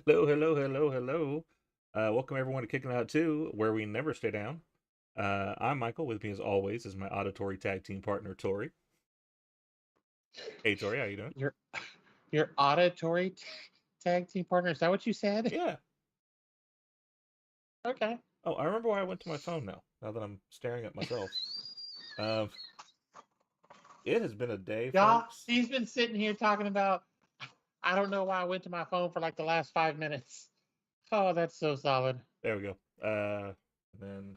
Hello, hello, hello, hello. Welcome everyone to Kicking Out 2, where we never stay down. I'm Michael. With me as always is my auditory tag team partner, Tori. Hey, Tori, how you doing? Your your auditory tag team partner. Is that what you said? Yeah. Okay. Oh, I remember why I went to my phone now that I'm staring at myself. Um, it has been a day, Y'all, folks. he's been sitting here talking about. I don't know why I went to my phone for like the last 5 minutes. Oh, that's so solid. There we go. And then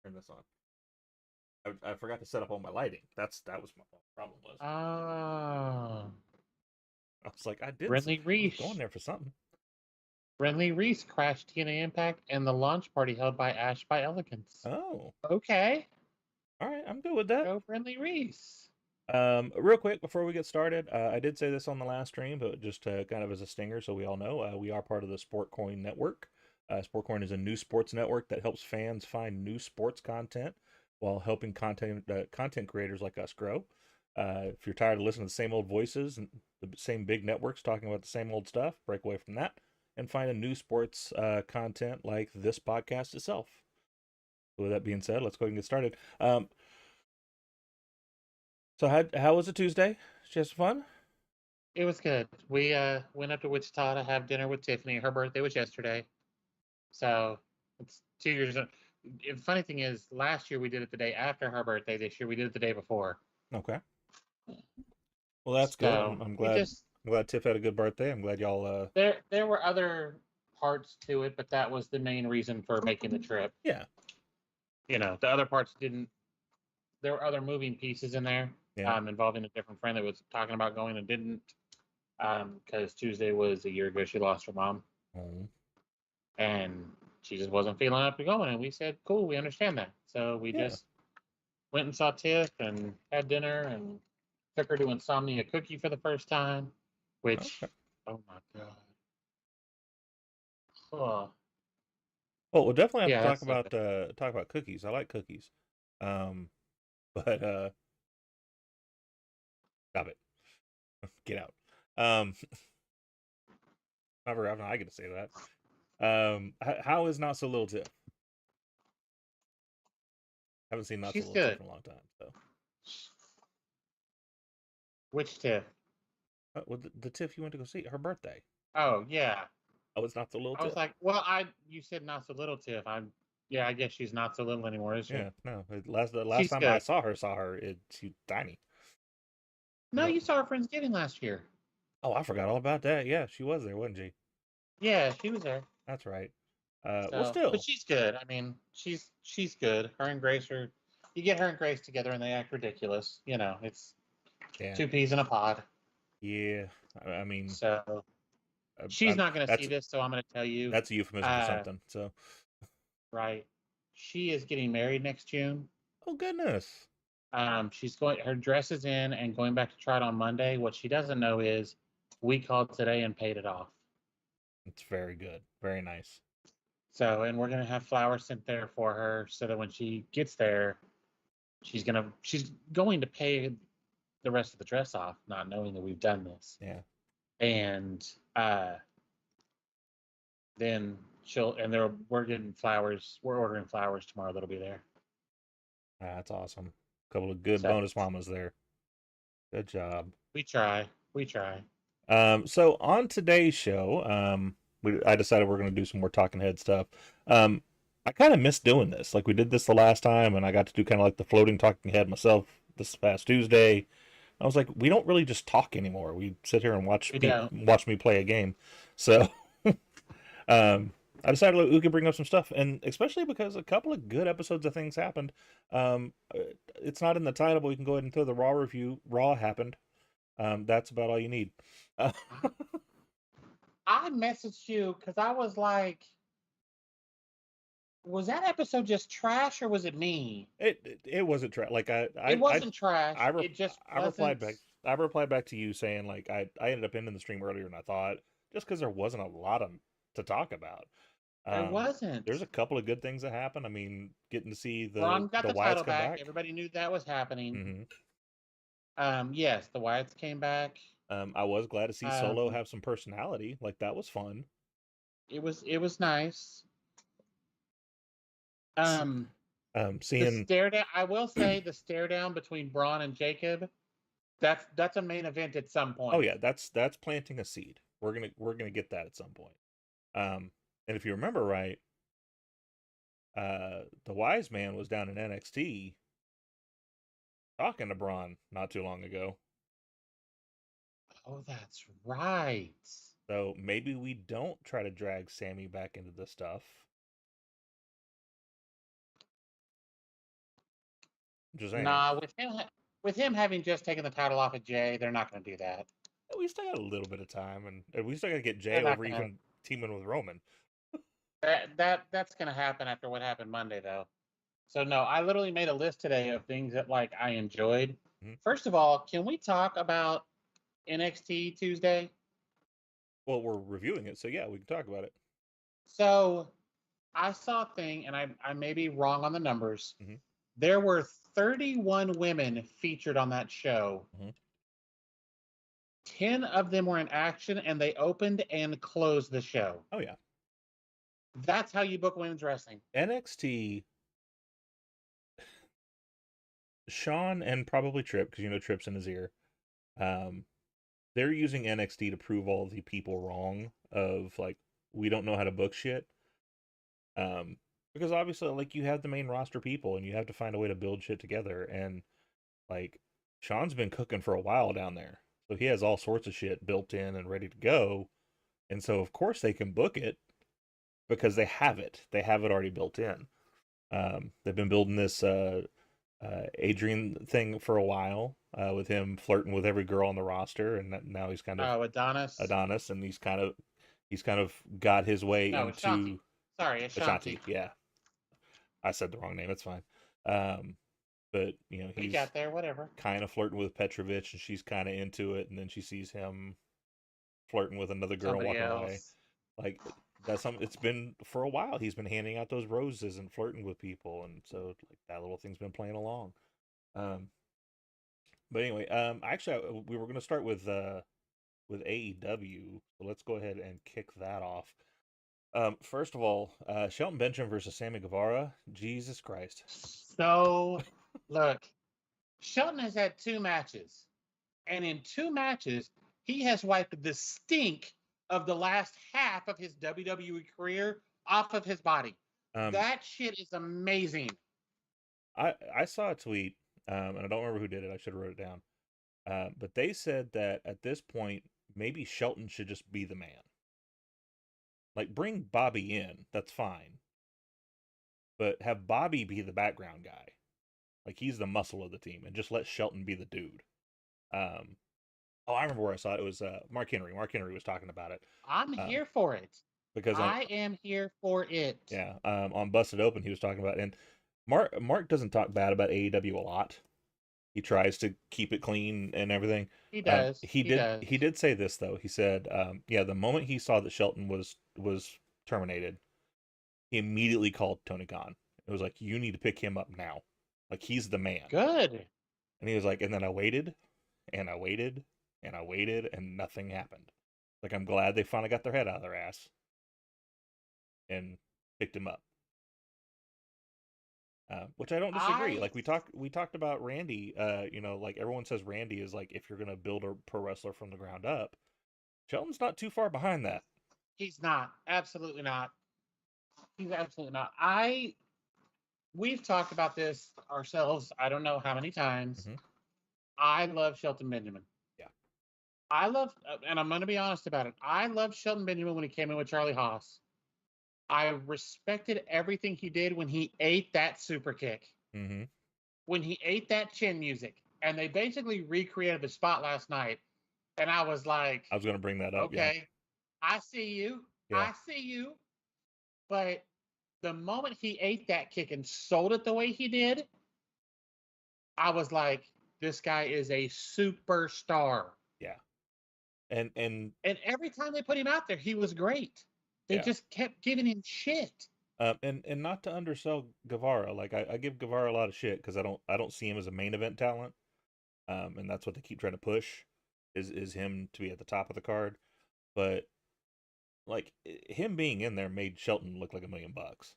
turn this on. I forgot to set up all my lighting. That was my problem was. Ah, I was like, Brenly I was going Reese. there for something. Brenly Reese crashed TNA Impact and the launch party held by Ash by Elegance. Oh, Okay, all right, I'm good with that. go Brenly Reese. Real quick before we get started, I did say this on the last stream, but just kind of as a stinger, so we all know, we are part of the SportCoin network. SportCoin is a new sports network that helps fans find new sports content while helping content creators like us grow. If you're tired of listening to the same old voices and the same big networks talking about the same old stuff, break away from that and find a new sports content like this podcast itself. With that being said, let's go ahead and get started. So how was it Tuesday? Just fun? It was good. We went up to Wichita to have dinner with Tiffany. Her birthday was yesterday. So it's 2 years. The funny thing is, last year we did it the day after her birthday. This year we did it the day before. Okay. Well, that's good. So I'm we glad. just I'm glad Tiff had a good birthday. I'm glad y'all. there were other parts to it, but that was the main reason for making the trip. Yeah. The other parts didn't. There were other moving pieces in there Yeah. involving a different friend that was talking about going and didn't because Tuesday was a year ago she lost her mom Oh. and she just wasn't feeling up to going, and we said, "Cool, we understand that." So we Yeah. just went and saw Tiff and had dinner and took her to Insomnia Cookie for the first time, which, Okay. oh my God. Oh, Well, we'll definitely have to yeah, that's so good. talk about cookies. I like cookies. Um, but stop it. Get out. Never. I get to say that. How is Not So Little Tiff? Haven't seen Not So She's Little Tiff good. in a long time. So, Which Tiff? well, the Tiff you went to go see her birthday. Oh, yeah. Oh, it's Not So Little I was Tiff. like, well, you said not so little Tiff. Yeah, I guess she's not so little anymore, is she? Yeah. No. The last She's time I good. saw her, she's tiny. No, you saw her Friendsgiving last year. Oh, I forgot all about that. Yeah, she was there, wasn't she? Yeah, she was there. That's right. Well, So, but still, she's good. I mean, she's good. Her and Grace are. You get her and Grace together, and they act ridiculous. It's yeah, two peas in a pod. yeah. I mean, So she's I'm, not going to see that's this, so I'm going to tell you. that's a euphemism for Uh, something. So, right. She is getting married next June. oh goodness, She's going. Her dress is in and going back to try it on Monday. What she doesn't know is we called today and paid it off. it's very good, very nice. So, and we're going to have flowers sent there for her, so that when she gets there, she's going to pay the rest of the dress off, not knowing that we've done this. Yeah, And then we're getting flowers. We're ordering flowers tomorrow. That'll be there. that's awesome. Couple of good So bonus mamas there. Good job. we try. We try. So on today's show, I decided we're gonna do some more talking head stuff. I kind of miss doing this. Like we did this the last time, and I got to do kind of like the floating talking head myself this past Tuesday. I was like, we don't really just talk anymore. We sit here and We don't. watch me play a game. So, um, I decided we could bring up some stuff, and especially because a couple of good episodes of things happened. It's not in the title, but we can go ahead and throw the Raw review. Raw happened. That's about all you need. Uh, I messaged you because I was like, was that episode just trash or was it me? it wasn't like It wasn't I, trash. re- It just I replied wasn't. back. I replied back to you saying like I ended up ending the stream earlier than I thought, just because there wasn't a lot to talk about. There Um, there's wasn't. a couple of good things that happened. I mean, getting to see Ron got the the Wyatts title come back. back. Everybody knew that was happening. hmm Yes, the Wyatts came back. I was glad to see Solo Um, have some personality. Like that was fun. It was nice. S- The Seeing, stare down. I will say the stare down between Braun and Jacob. That's a main event at some oh point. yeah, that's planting a seed. We're gonna get that at some point. And if you remember right, the wise man was down in NXT talking to Braun not too long ago. Oh, that's right. So maybe we don't try to drag Sammy back into the stuff. I'm just saying. Nah, with him having just taken the title off of Jay, they're not going to do that. We still got a little bit of time, and we still got to get Jay They're not over going to. even teaming with Roman. That's going to happen after what happened Monday, though. So no, I literally made a list today of things that like I enjoyed. Mm-hmm. First of all, can we talk about NXT Tuesday? Well, we're reviewing it, so yeah, we can talk about it. So I saw a thing, and I may be wrong on the numbers. Mm-hmm. There were 31 women featured on that show. Mm-hmm. 10 of them were in action, and they opened and closed the show. Oh yeah, That's how you book women's wrestling. NXT. Sean and probably Tripp, because you know Tripp's in his ear. They're using NXT to prove all the people wrong of like we don't know how to book shit. Because obviously, like you have the main roster people, and you have to find a way to build shit together. And like Sean's been cooking for a while down there, so he has all sorts of shit built in and ready to go. And so, of course, they can book it because they have it. They have it already built in. They've been building this Adrian thing for a while with him flirting with every girl on the roster, and now he's kind of Oh, Adonis. And he's kind of got his way No, into Ashanti. Sorry, Ashanti. Ashanti. Yeah, I said the wrong name. It's fine. But you know We he's got there, whatever. kind of flirting with Petrovich, and she's kind of into it, and then she sees him flirting with another girl Somebody walking away. else. Like that's something. It's been for a while. He's been handing out those roses and flirting with people, and so like that little thing's been playing along. Um, but anyway, actually, we were going to start with AEW, so let's go ahead and kick that off. First of all, Shelton Benjamin versus Sammy Guevara. Jesus Christ. So, look, Shelton has had 2 matches, and in 2 matches, he has wiped the stink of the last half of his WWE career off of his body. That shit is amazing. I saw a tweet, and I don't remember who did it. I should have wrote it down. But they said that at this point, maybe Shelton should just be the man. Like, bring Bobby in, that's fine. But have Bobby be the background guy. Like, he's the muscle of the team, and just let Shelton be the dude. I remember where I saw it. It was Mark Henry. Mark Henry was talking about it. I'm here for it. Because I am here for it. Yeah, on Busted Open, he was talking about, and Mark doesn't talk bad about AEW a lot. He tries to keep it clean and everything. He does. He did say this though. He said, yeah, the moment he saw that Shelton was terminated, he immediately called Tony Khan. It was like, you need to pick him up now. Like he's the man. Good. And he was like, and then I waited, and I waited, and I waited, and nothing happened. Like I'm glad they finally got their head out of their ass and picked him up. Which I don't disagree. Like we talked about Randy. You know, like everyone says Randy is like if you're gonna build a pro wrestler from the ground up. Shelton's not too far behind that. He's not. Absolutely not. He's absolutely not. We've talked about this ourselves. I don't know how many times. Mm-hmm. I love Shelton Benjamin. Yeah. I love, and I'm going to be honest about it. I loved Shelton Benjamin when he came in with Charlie Haas. I respected everything he did when he ate that super kick. Mm-hmm. When he ate that chin music. And they basically recreated the spot last night. And I was like, I was going to bring that up. Okay, yeah. I see you. Yeah. I see you. But the moment he ate that kick and sold it the way he did, I was like, this guy is a superstar. Yeah. And every time they put him out there, he was great. They just kept giving him shit. And not to undersell Guevara, like I give Guevara a lot of shit because I don't see him as a main event talent. And that's what they keep trying to push is him to be at the top of the card. But like him being in there made Shelton look like $1,000,000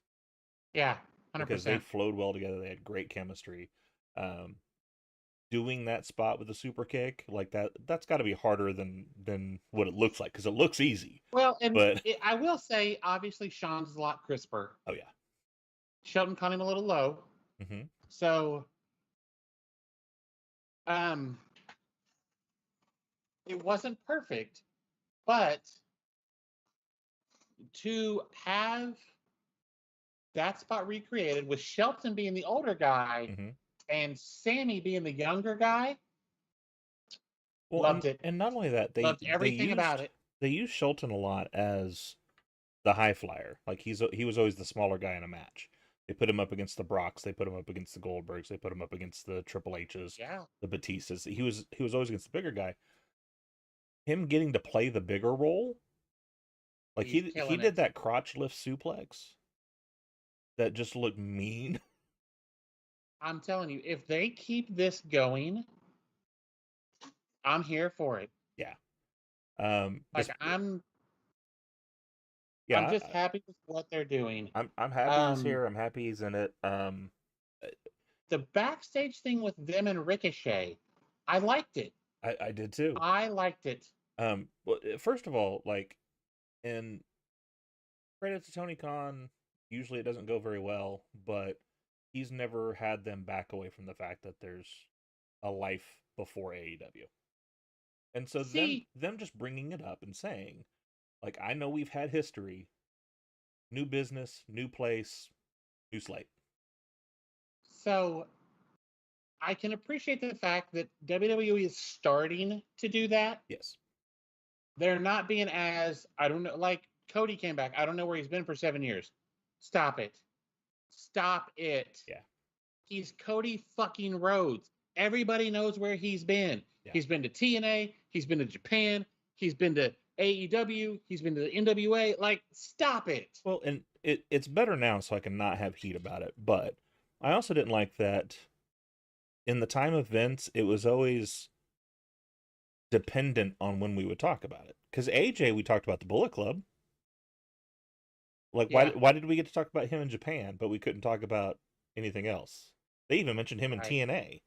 Yeah, because they 100%. flowed well together. They had great chemistry. Um, Doing that spot with a super kick like that's got to be harder than what it looks like because it looks easy, Well, and but I will say, obviously, Sean's a lot crisper. oh yeah. Shelton caught him a little low. Hmm. So, um, it wasn't perfect, but to have that spot recreated with Shelton being the older guy Hmm. and Sammy being the younger guy, Well, loved it. and not only that, Loved everything about it. they used Shelton a lot as the high flyer. Like he was always the smaller guy in a match. They put him up against the Brocks. They put him up against the Goldbergs. They put him up against the Triple H's, Yeah, the Batistas. He was always against the bigger guy. Him getting to play the bigger role, like he's he killing did it. that crotch lift suplex that just looked mean. I'm telling you, if they keep this going, I'm here for it. Yeah. Like I'm Yeah. just happy with what they're doing. I'm happy he's Um, here. I'm happy he's in it. the backstage thing with them and Ricochet, I liked it. I did too. I liked it. Well, first of all, like, in credit to Tony Khan, usually it doesn't go very well, but he's never had them back away from the fact that there's a life before AEW. And so See, them just bringing it up and saying, like, I know we've had history, new business, new place, new slate. so I can appreciate the fact that WWE is starting to do that. Yes. They're not being as, I don't know, like Cody came back. I don't know where he's been for 7 years. Stop it. Stop it. Yeah. He's Cody fucking Rhodes. Everybody knows where he's been. Yeah. He's been to TNA. He's been to Japan. He's been to AEW. He's been to the NWA. Like, stop it. Well, and it's better now, so I can not have heat about it. But I also didn't like that in the time of Vince, it was always dependent on when we would talk about it. Because AJ, we talked about the Bullet Club. Like, Yeah, why did we get to talk about him in Japan, but we couldn't talk about anything else? They even mentioned him in right. TNA,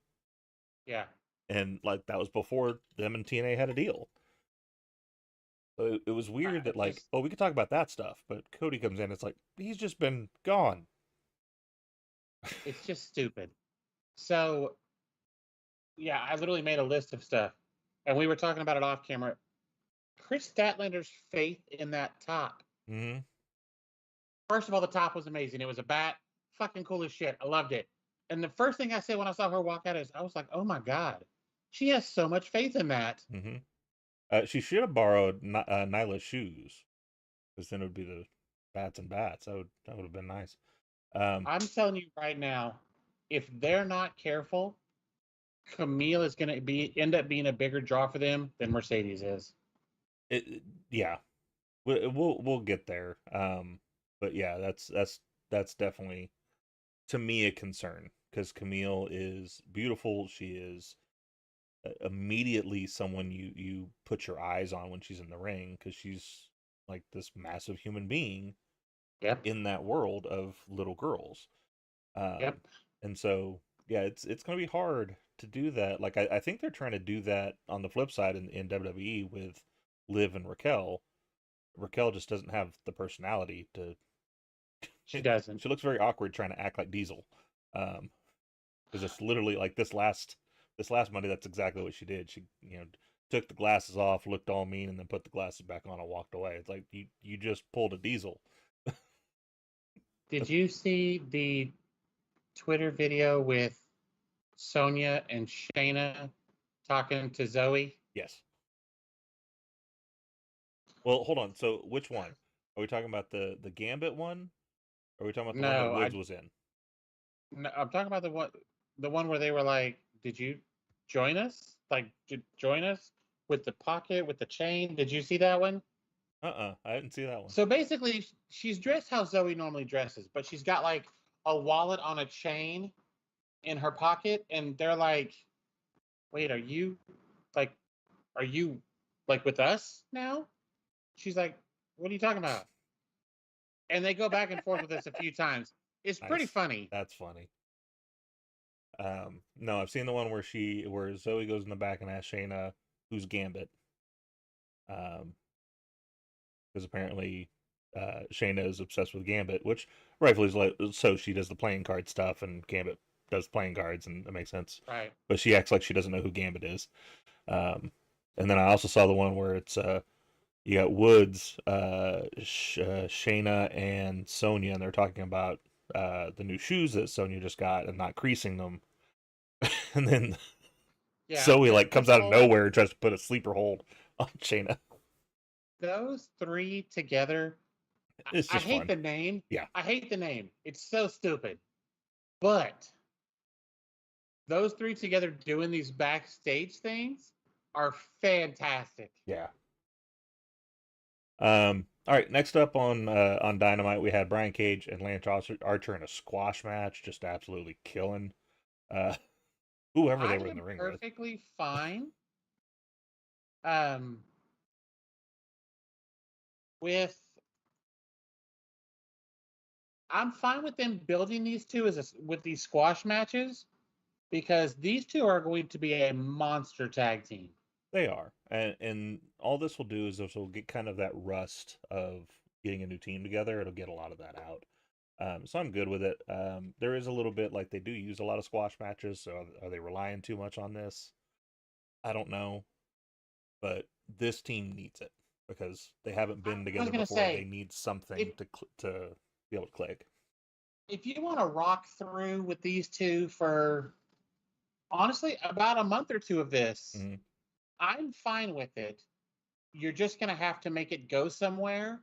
Yeah. and like that was before them and TNA had a deal. So it was weird that like, Just, oh, we could talk about that stuff, but Cody comes in, it's like he's just been gone. it's just stupid. So, yeah, I literally made a list of stuff. And we were talking about it off camera. Chris Statlander's faith in that top. Mm-hmm. First of all, the top was amazing. It was a bat. Fucking cool as shit. I loved it. And the first thing I said when I saw her walk out is, I was like, oh my God. She has so much faith in that. Mm-hmm. She should have borrowed Nyla's shoes, because then it would be the bats and bats. That would have been nice. I'm telling you right now, if they're not careful, Camille is going to end up being a bigger draw for them than Mercedes is. Yeah, we'll get there. But yeah, that's definitely to me a concern because Camille is beautiful. She is immediately someone you put your eyes on when she's in the ring because she's like this massive human being Yep. in that world of little girls. Yep. And so yeah, it's gonna be hard to do that. Like I think they're trying to do that on the flip side in WWE with Liv and Raquel. Raquel just doesn't have the personality to. She doesn't. She looks very awkward trying to act like Diesel. Because it's literally like this last Monday. That's exactly what she did. She took the glasses off, looked all mean, and then put the glasses back on and walked away. It's like you just pulled a Diesel. Did you see the Twitter video with Sonya and Shayna talking to Zoe? Yes. Well, hold on. So which one are we talking about? The Gambit one? Or are we talking about the one that No, Woods was in? no, I'm talking about the one where they were like, "Did you join us? Like, join us with the pocket with the chain? Did you see that one?" I didn't see that one. So basically, she's dressed how Zoe normally dresses, but she's got like a wallet on a chain in her pocket, and they're like, "Wait, like, are you like with us now?" She's like, What are you talking about? And they go back and forth with this a few times. It's pretty Nice. funny. That's funny. No, I've seen the one where Zoe goes in the back and asks Shayna who's Gambit. Because apparently Shayna is obsessed with Gambit, which rightfully is like, so she does the playing card stuff and Gambit does playing cards, and that makes sense. Right. But she acts like she doesn't know who Gambit is. And then I also saw the one where it's you got Woods, Shayna, and Sonya, and they're talking about the new shoes that Sonya just got and not creasing them. And then Yeah. Zoe like comes this out of whole nowhere and tries to put a sleeper hold on Shayna. those three together. It's I just hate fun. the name. Yeah. I hate the name. It's so stupid. But those three together doing these backstage things are fantastic. Yeah. All right. Next up on Dynamite, we had Brian Cage and Lance Archer in a squash match, just absolutely killing uh, whoever I they were in am the ring with. perfectly fine um, with. I'm fine with them building these two with these squash matches because these two are going to be a monster tag team. They are, and all this will do is this will get kind of that rust of getting a new team together. It'll get a lot of that out. So I'm good with it. There is a little bit like they do use a lot of squash matches, so are they relying too much on this? I don't know, but this team needs it because they haven't been I was together going to before. They say, need something if to be able to click. if you want to rock through with these two for honestly about a month or two of this, Mm-hmm. I'm fine with it. You're just going to have to make it go somewhere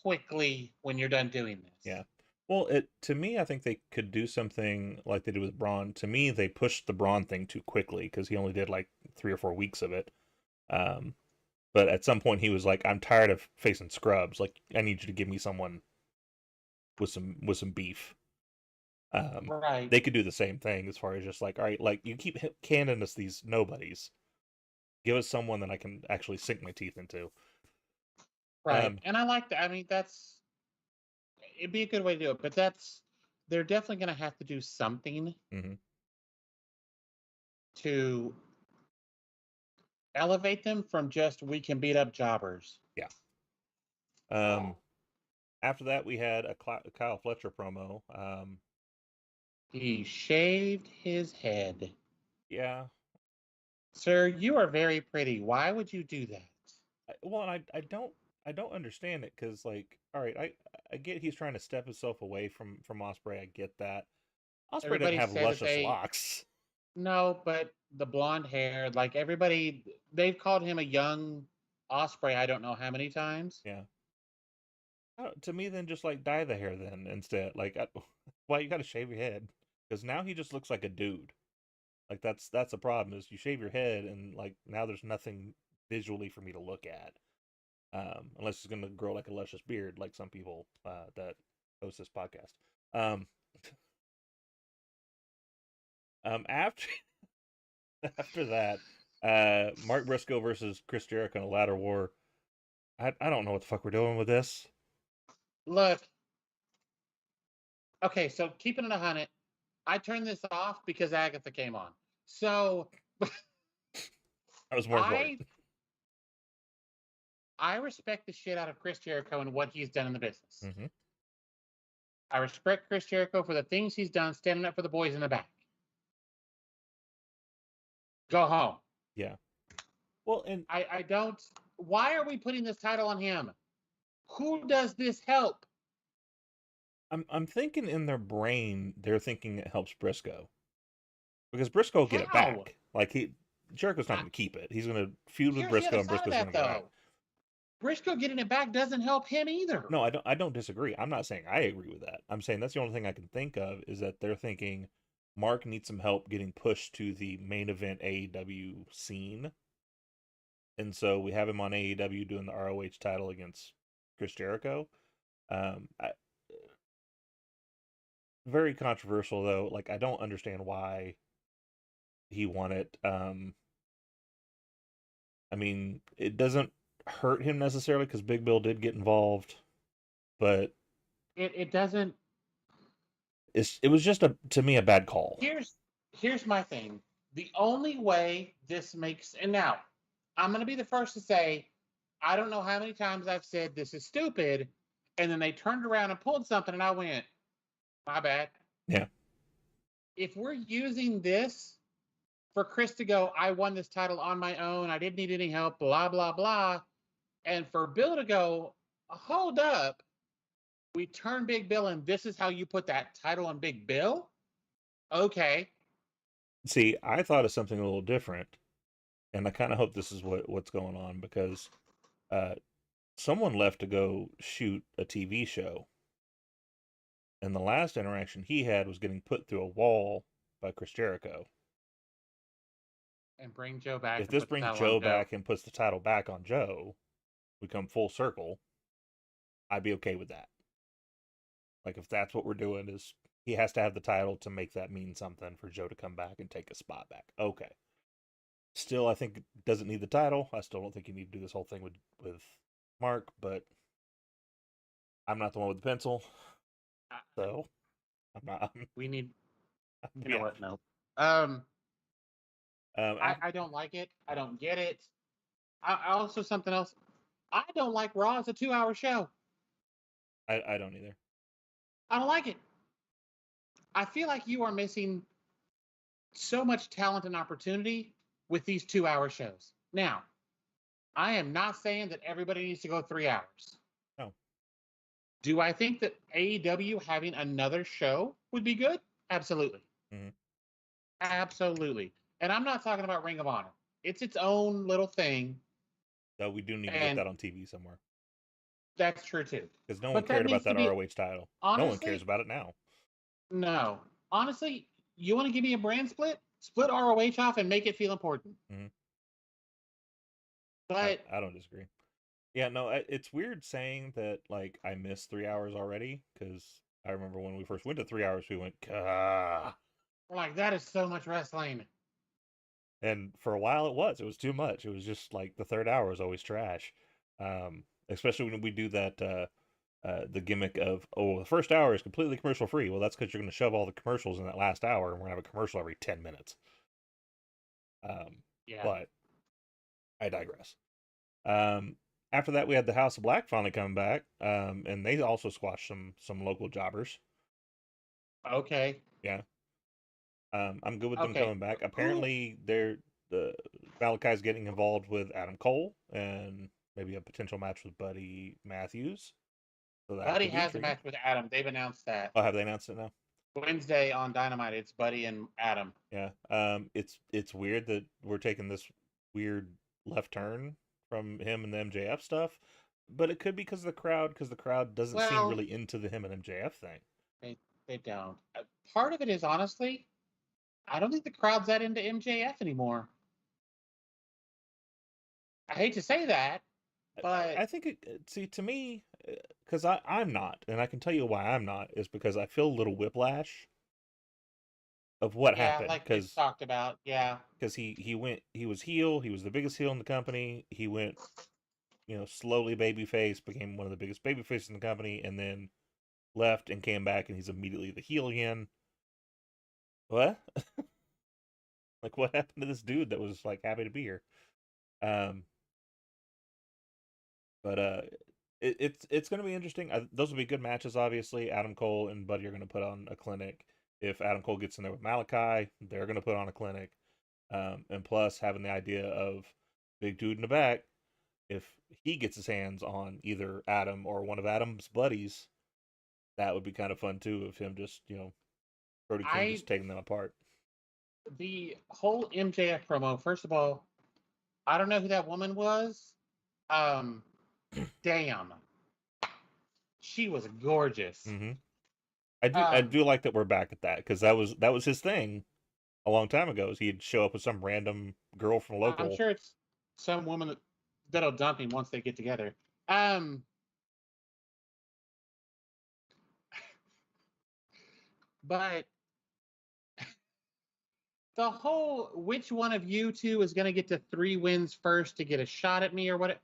quickly when you're done doing this. Yeah. Well, it to me, I think they could do something like they did with Braun. To me, they pushed the Braun thing too quickly because he only did like 3 or 4 weeks of it. Um, but at some point, he was like, "I'm tired of facing scrubs. Like, I need you to give me someone with some beef." Right. They could do the same thing as far as just like, all right, like you keep handing us these nobodies. Give us someone that I can actually sink my teeth into. Right. And I like that. I mean, it'd be a good way to do it, but they're definitely going to have to do something Mm-hmm. to elevate them from just we can beat up jobbers. Yeah. After that, we had a Kyle Fletcher promo. He shaved his head. Yeah. Sir, you are very pretty. Why would you do that? Well, and I don't understand it because like, all right, I get he's trying to step himself away from Osprey. I get that. Osprey doesn't Everybody have said that luscious locks. no, but the blonde hair, like everybody, they've called him a young Osprey. I don't know how many times. Yeah. To me, then just like dye the hair then instead. Like, why you got to shave your head? Because now he just looks like a dude. Like that's the problem is you shave your head and like now there's nothing visually for me to look at. Unless he's gonna grow like a luscious beard, like some people that host this podcast. Um, after after that, Mark Briscoe versus Chris Jericho in a ladder war. I don't know what the fuck we're doing with this. Look, okay, so keeping it 100, I turned this off because Agatha came on. So That was more important. I respect the shit out of Chris Jericho and what he's done in the business. Mm-hmm. I respect Chris Jericho for the things he's done, standing up for the boys in the back. Go home. Yeah. Well, and I don't. Why are we putting this title on him? Who does this help? I'm thinking in their brain they're thinking it helps Briscoe because Briscoe will get it How? back. Like Jericho's not going to keep it. He's going to feud with Here's the Briscoe, other and side of Briscoe's going that, to get it back. though. Briscoe getting it back doesn't help him either. No, I don't disagree. I'm not saying I agree with that. I'm saying that's the only thing I can think of is that they're thinking Mark needs some help getting pushed to the main event AEW scene. And so we have him on AEW doing the ROH title against Chris Jericho. Very controversial though. Like I don't understand why he won it. I mean, it doesn't hurt him necessarily because Big Bill did get involved, but It doesn't. it was just to me a bad call. Here's my thing. The only way this makes, and now I'm going to be the first to say, I don't know how many times I've said this is stupid, and then they turned around and pulled something, and I went, my bad. Yeah. If we're using this for Chris to go, I won this title on my own, I didn't need any help, blah blah blah, and for Bill to go, hold up, we turn Big Bill, and this is how you put that title on Big Bill? Okay. See, I thought of something a little different, and I kind of hope this is what's going on because someone left to go shoot a TV show, and the last interaction he had was getting put through a wall by Chris Jericho. And bring Joe back If and this put the brings title on Joe Joe. back and puts the title back on Joe, we come full circle, I'd be okay with that. Like if that's what we're doing is he has to have the title to make that mean something for Joe to come back and take a spot back. Okay. Still, I think doesn't need the title. I still don't think you need to do this whole thing with Mark, but I'm not the one with the pencil, so I'm not. We need. You know Yeah. what? No. I I don't like it. I don't get it. I also something else. I don't like Raw as a 2-hour show. I don't either. I don't like it. I feel like you are missing so much talent and opportunity with these 2-hour shows. Now, I am not saying that everybody needs to go 3 hours. No. Do I think that AEW having another show would be good? Absolutely. Mm-hmm. Absolutely. And I'm not talking about Ring of Honor. It's its own little thing. So we do need to get that on TV somewhere. That's true too. Because no one But that cared about needs to that be, ROH title. No one cares honestly, about it now. no. Honestly, you want to give me a brand split? Split ROH off and make it feel important. Mm-hmm. But I don't disagree. Yeah, no, it's weird saying that like I missed 3 hours already because I remember when we first went to 3 hours, we went, ah. we're like, that is so much wrestling. And for a while, it was too much. It was just like the third hour is always trash, especially when we do that the gimmick of the first hour is completely commercial free. Well, that's because you're going to shove all the commercials in that last hour, and we're gonna have a commercial every 10 minutes. Yeah. But I digress. After that, we had the House of Black finally come back, and they also squashed some local jobbers. Okay. Yeah. I'm good with them Okay. coming back. Apparently, Malachi's getting involved with Adam Cole and maybe a potential match with Buddy Matthews. So that Buddy could be has a intriguing. match with Adam. They've announced that. Oh, have they announced it now? Wednesday on Dynamite, it's Buddy and Adam. Yeah. It's weird that we're taking this weird left turn from him and the MJF stuff, but it could be because of the crowd doesn't seem really into the him and MJF thing. They don't. Part of it is honestly, I don't think the crowd's that into MJF anymore. I hate to say that, but I think see, to me, because I'm not, and I can tell you why I'm not, is because I feel a little whiplash of what happened. like we Because talked about, yeah. Because he was heel, he was the biggest heel in the company. He went, slowly babyface, became one of the biggest babyfaces in the company, and then left and came back, and he's immediately the heel again. What? Like, what happened to this dude that was like happy to be here? But it's going to be interesting. Those will be good matches. Obviously, Adam Cole and Buddy are going to put on a clinic. If Adam Cole gets in there with Malachi, they're going to put on a clinic. And plus, having the idea of big dude in the back, if he gets his hands on either Adam or one of Adam's buddies, that would be kind of fun too. Of him just Brody King just taking them apart. The whole MJF promo. First of all, I don't know who that woman was. Damn, she was gorgeous. Mm-hmm. I do like that we're back at that because that was his thing a long time ago. Is he'd show up with some random girl from local. I'm sure it's some woman that'll dump him once they get together. But the whole which one of you two is going to get to 3 wins first to get a shot at me or what?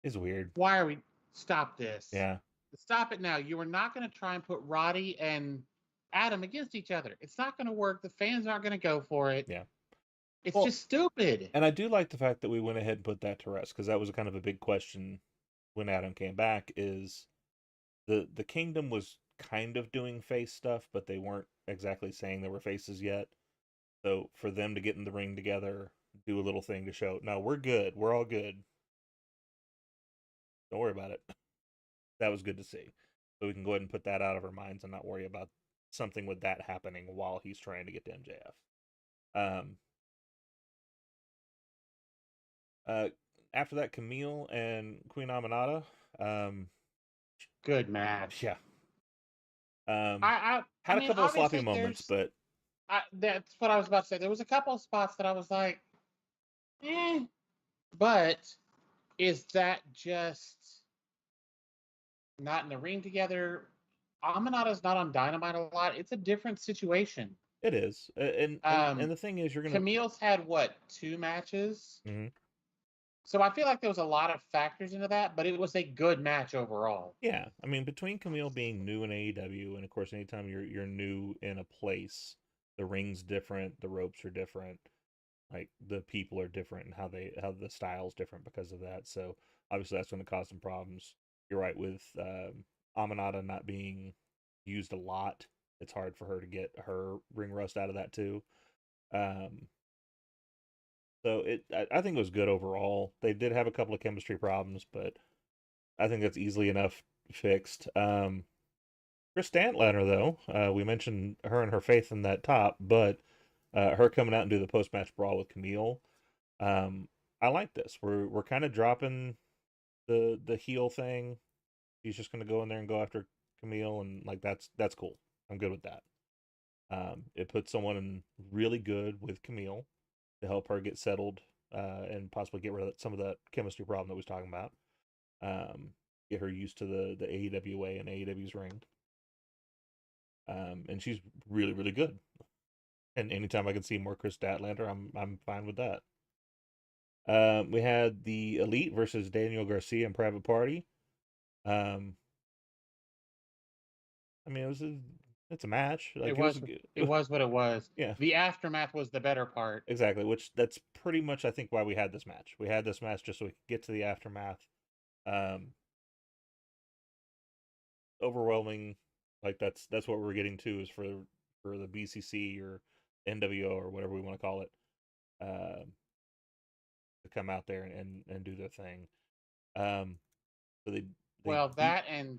It's weird. Why are we? Stop this. Yeah. Stop it now. You are not going to try and put Roddy and Adam against each other. It's not going to work. The fans aren't going to go for it. Yeah. It's Well, just stupid. and I do like the fact that we went ahead and put that to rest, because that was kind of a big question when Adam came back. Is the Kingdom was kind of doing face stuff, but they weren't exactly saying they were faces yet. So for them to get in the ring together, do a little thing to show, no, we're good, we're all good. Don't worry about it. That was good to see. So we can go ahead and put that out of our minds and not worry about something with that happening while he's trying to get to MJF. Um, uh, After that, Camille and Queen Aminata. Good match. Yeah. I Had a mean, couple of sloppy obviously, moments, but that's what I was about to say. There was a couple of spots that I was like, eh. But is that just not in the ring together? Aminata's not on Dynamite a lot. It's a different situation. it is. And the thing is, you're gonna. Camille's had what, 2 matches? Mhm. So I feel like there was a lot of factors into that, but it was a good match overall. Yeah, I mean, between Camille being new in AEW, and of course, anytime you're new in a place, the ring's different, the ropes are different, like the people are different, and how the style's different because of that. So obviously, that's going to cause some problems. You're right with Aminata not being used a lot. It's hard for her to get her ring rust out of that too. Um, so I think it was good overall. They did have a couple of chemistry problems, but I think that's easily enough fixed. Chris Stantlander, though, we mentioned her and her faith in that top, but her coming out and do the post match brawl with Camille, I like this. We're kind of dropping the heel thing. He's just going to go in there and go after Camille, and like that's cool. I'm good with that. It puts someone in really good with Camille to help her get settled and possibly get rid of some of that chemistry problem that we was talking about. Get her used to the AEWA and AEW's ring. And she's really, really good. And anytime I can see more Chris Statlander, I'm fine with that. We had the Elite versus Daniel Garcia and Private Party. Um, I mean, it's a match. Like It was what it was. yeah, The aftermath was the better part. exactly. Which that's pretty much I think why we had this match. We had this match just so we could get to the aftermath. Um, Overwhelming, like that's what we're getting to is for the BCC or NWO or whatever we want to call it. To come out there and do their thing. Um, so they Well, beat, that and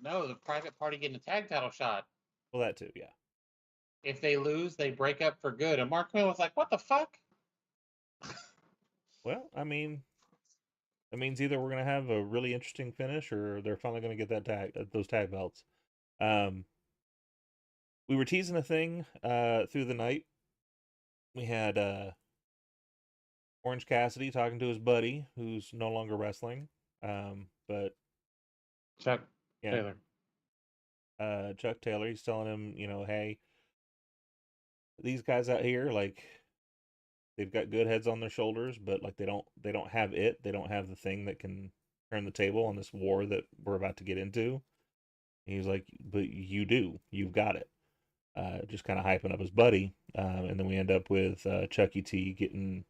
no, the Private Party getting a tag title shot. well, that too, yeah. If they lose, they break up for good. And Mark Mill was like, "What the fuck?" Well, I mean, it means either we're gonna have a really interesting finish or they're finally gonna get that those tag belts. Um, we were teasing a thing through the night. We had Orange Cassidy talking to his buddy who's no longer wrestling. But Chuck yeah, Taylor. Chuck Taylor, he's telling him, hey, these guys out here, like, they've got good heads on their shoulders, but like they don't have it. They don't have the thing that can turn the table on this war that we're about to get into. And he's like, but you do. You've got it. Just kind of hyping up his buddy. And then we end up with Chucky T getting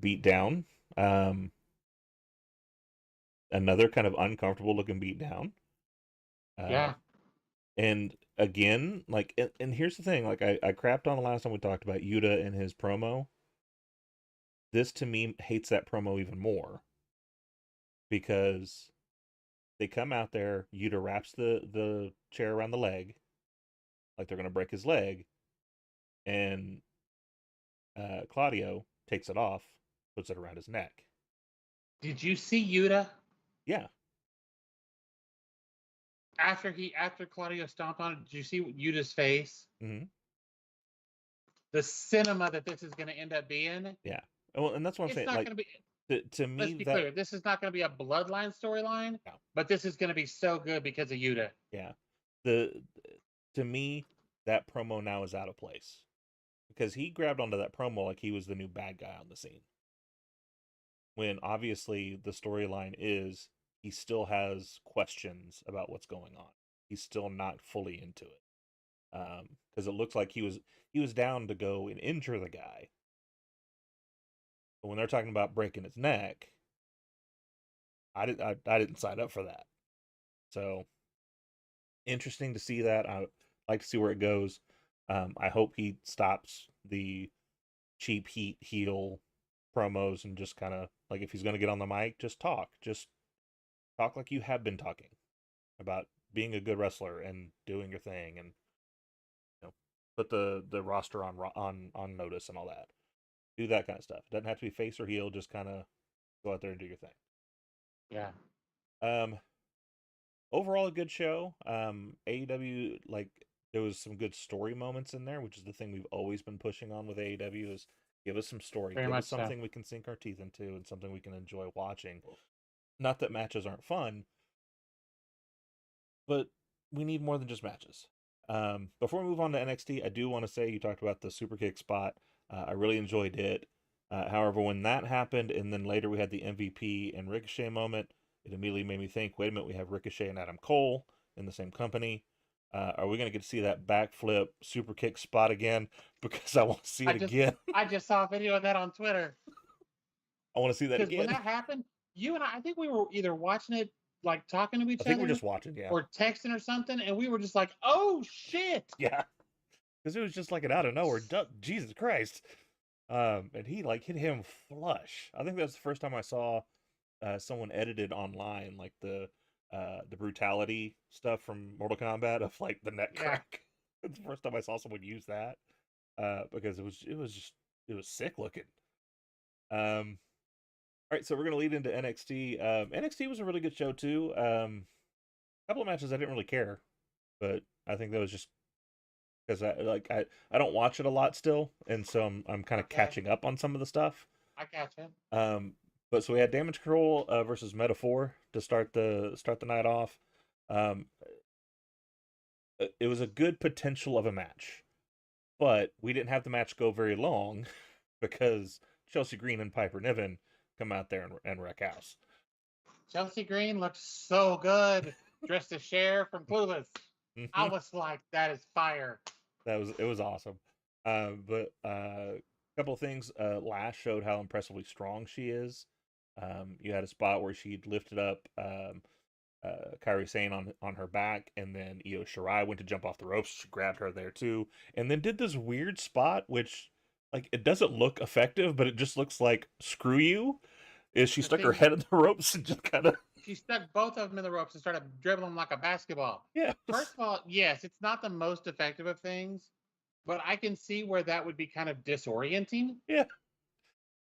beat down. Another kind of uncomfortable looking beat down. Yeah. And again, like, and here's the thing, like I crapped on the last time we talked about Yuta and his promo. This to me hates that promo even more because they come out there, Yuta wraps the chair around the leg, like they're gonna break his leg, and Claudio takes it off, puts it around his neck. Did you see Yuta Yeah. after Claudio stomped on it? Did you see Yuta's face? Mm-hmm. The cinema that this is going to end up being. Yeah. Well, and that's what I'm It's saying. not Like going to be. to me, Let's be clear. This is not going to be a bloodline storyline, no. but this is going to be so good because of Yuta. Yeah. To me, that promo now is out of place because he grabbed onto that promo like he was the new bad guy on the scene. when obviously the storyline is he still has questions about what's going on. He's still not fully into it. Because it looks like he was down to go and injure the guy. But when they're talking about breaking his neck, I didn't sign up for that. So interesting to see that. I like to see where it goes. I hope he stops the cheap heat heel promos and just kind of like if he's going to get on the mic, just talk like you have been talking about being a good wrestler and doing your thing, and put the roster on notice and all that. Do that kind of stuff. It doesn't have to be face or heel. Just kind of go out there and do your thing. Yeah. Um, Overall, a good show. AEW, like, there was some good story moments in there, which is the thing we've always been pushing on with AEW is give us some story, Very give us much so. something we can sink our teeth into, and something we can enjoy watching. Not that matches aren't fun, but we need more than just matches. Before we move on to NXT, I do want to say you talked about the super kick spot. I really enjoyed it. However, when that happened, and then later we had the MVP and Ricochet moment, it immediately made me think, wait a minute, we have Ricochet and Adam Cole in the same company. Are we going to get to see that backflip super kick spot again? Because I want to see I it just again. I just saw a video of that on Twitter. I want to see that Because when again. that happened, you and I think we were either watching it, like talking to I each think we're other, just watching, yeah. or texting or something, and we were just like, "Oh shit!" Yeah. Because it was just like an out of nowhere. Jesus Christ. And he like hit him flush. I think that's the first time I saw someone edited online like the brutality stuff from Mortal Kombat of like the neck Yeah. crack. It's the first time I saw someone use that because it was sick looking. Um, all right, so we're gonna lead into NXT. NXT was a really good show too. A couple of matches I didn't really care, but I think that was just because I don't watch it a lot still, and so I'm kind of Okay. catching up on some of the stuff. I gotcha. Um, but so we had Damage Control versus Metaphor to start the night off. Um, it was a good potential of a match, but we didn't have the match go very long because Chelsea Green and Piper Niven come out there and wreck house. Chelsea Green looked so good, dressed as Cher from Clueless. I was like, "That is fire." It was awesome. But a couple of things. Lash showed how impressively strong she is. You had a spot where she lifted up Kairi Sane on her back, and then Io Shirai went to jump off the ropes. She grabbed her there too, and then did this weird spot, which like it doesn't look effective, but it just looks like screw you. Is she The stuck her thing head in the ropes and just kind of She stuck both of them in the ropes and started dribbling them like a basketball. yeah First of all, yes, it's not the most effective of things, but I can see where that would be kind of disorienting. yeah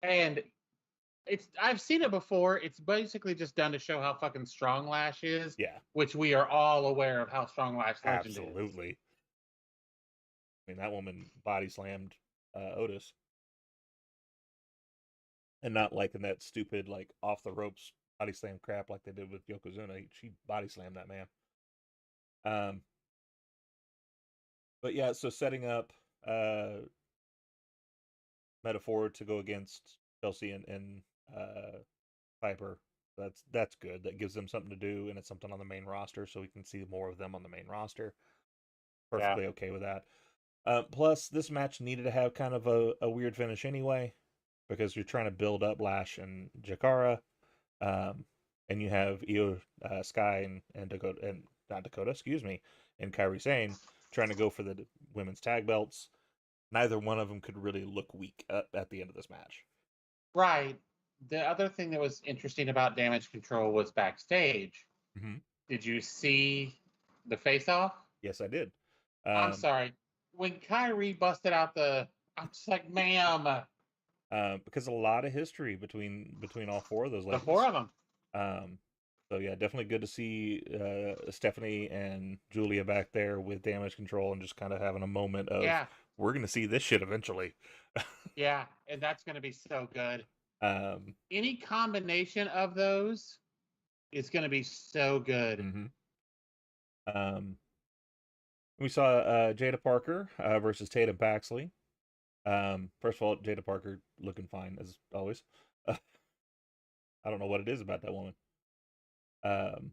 And I've seen it before. It's basically just done to show how fucking strong Lash is, yeah which we are all aware of how strong Lash Legend is. absolutely. I mean that woman body slammed Otis. And not like in that stupid like off the ropes body slam crap like they did with Yokozuna. She body slammed that man. Um, but yeah, so setting up Metaphor to go against Chelsea and Piper. That's good. That gives them something to do, and it's something on the main roster, so we can see more of them on the main roster. Yeah. Perfectly okay with that. Plus, this match needed to have kind of a weird finish anyway, because you're trying to build up Lash and Jakara. Um, and you have Io Sky and Dakota and not Dakota, excuse me, and Kairi Sane trying to go for the women's tag belts. Neither one of them could really look weak at the end of this match. Right. The other thing that was interesting about Damage Control was backstage. Mm-hmm. Did you see the face off? Yes, I did. I'm sorry. When Kyrie busted out I'm just like, ma'am, Because a lot of history between all four of those the four ladies. of them. Um, so yeah, definitely good to see Stephanie and Julia back there with Damage Control and just kind of having a moment of Yeah, we're gonna see this shit eventually. yeah, and that's going to be so good. um, Any combination of those is going to be so good. mhm. um, we saw Jada Parker versus Tatum Paxley. First of all, Jada Parker looking fine as always. I don't know what it is about that woman. Um,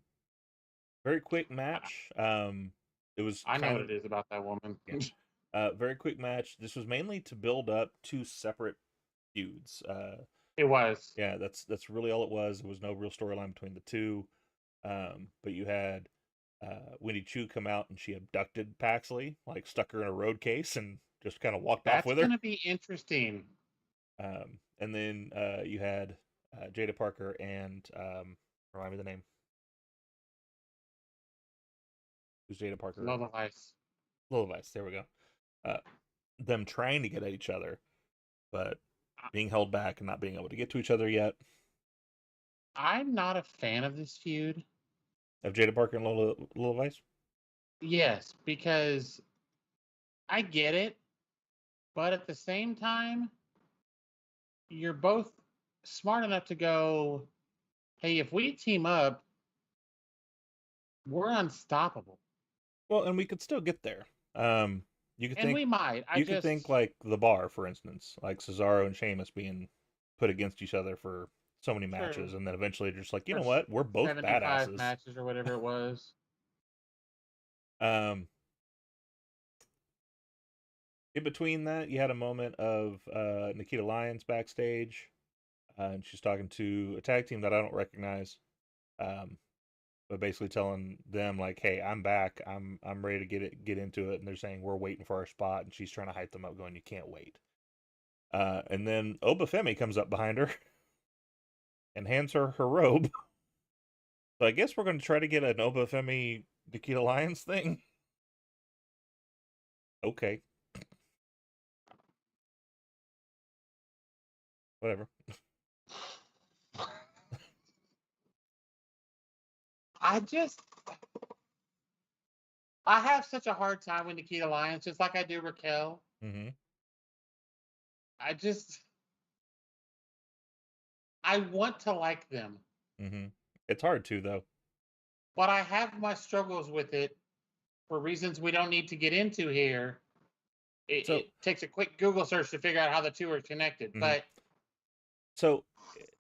very quick match. It was I know kind what of it is about that woman. yeah. Very quick match. This was mainly to build up two separate feuds. It was. Yeah, that's really all it was. There was no real storyline between the two. But you had Winnie Chu come out and she abducted Paxley, like stuck her in a road case and just kind of walked off That's with her. gonna be interesting. And then you had Jada Parker and remind me the name. Who's Jada Parker? Love Ice. Little Vice. There we go. Uh, them trying to get at each other, but being held back and not being able to get to each other yet. I'm not a fan of this feud. Of Jada Parker and Little Vice. Yes, because I get it, but at the same time, you're both smart enough to go, hey, if we team up, we're unstoppable. Well, and we could still get there. You could And think we might. you could think like the Bar, for instance, like Cesaro and Sheamus being put against each other for so many sure, matches, and then eventually just like, you for know what, we're both 75 badasses. matches or whatever it was. Um, in between that, you had a moment of Nikita Lyons backstage, and she's talking to a tag team that I don't recognize, but basically telling them like, "Hey, I'm back. I'm ready to get into it." And they're saying we're waiting for our spot, and she's trying to hype them up, going, "You can't wait." And then Obafemi comes up behind her and hands her her robe. So I guess we're going to try to get an Obafemi Nikita Lyons thing. Okay, whatever. I just, I have such a hard time with Nikita Lyons, just like I do Raquel. Mm-hmm. I just, I want to like them, Mm-hmm. It's hard to though. but I have my struggles with it for reasons we don't need to get into here. It, So, it takes a quick Google search to figure out how the two are connected. mm-hmm. But So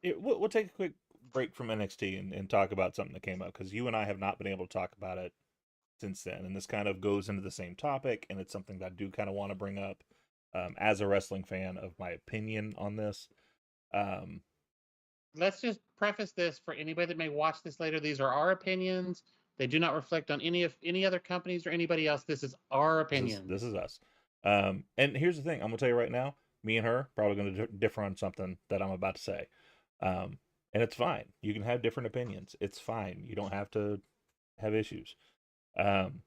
we'll take a quick break from NXT and talk about something that came up because you and I have not been able to talk about it since then, and this kind of goes into the same topic, and it's something that I do kind of want to bring up as a wrestling fan of my opinion on this. Um, let's just preface this for anybody that may watch this later. These are our opinions. They do not reflect on any other companies or anybody else. This is our opinion. this is us. And here's the thing: I'm gonna tell you right now, me and her probably gonna differ on something that I'm about to say, and it's fine. You can have different opinions. It's fine. You don't have to have issues. Um,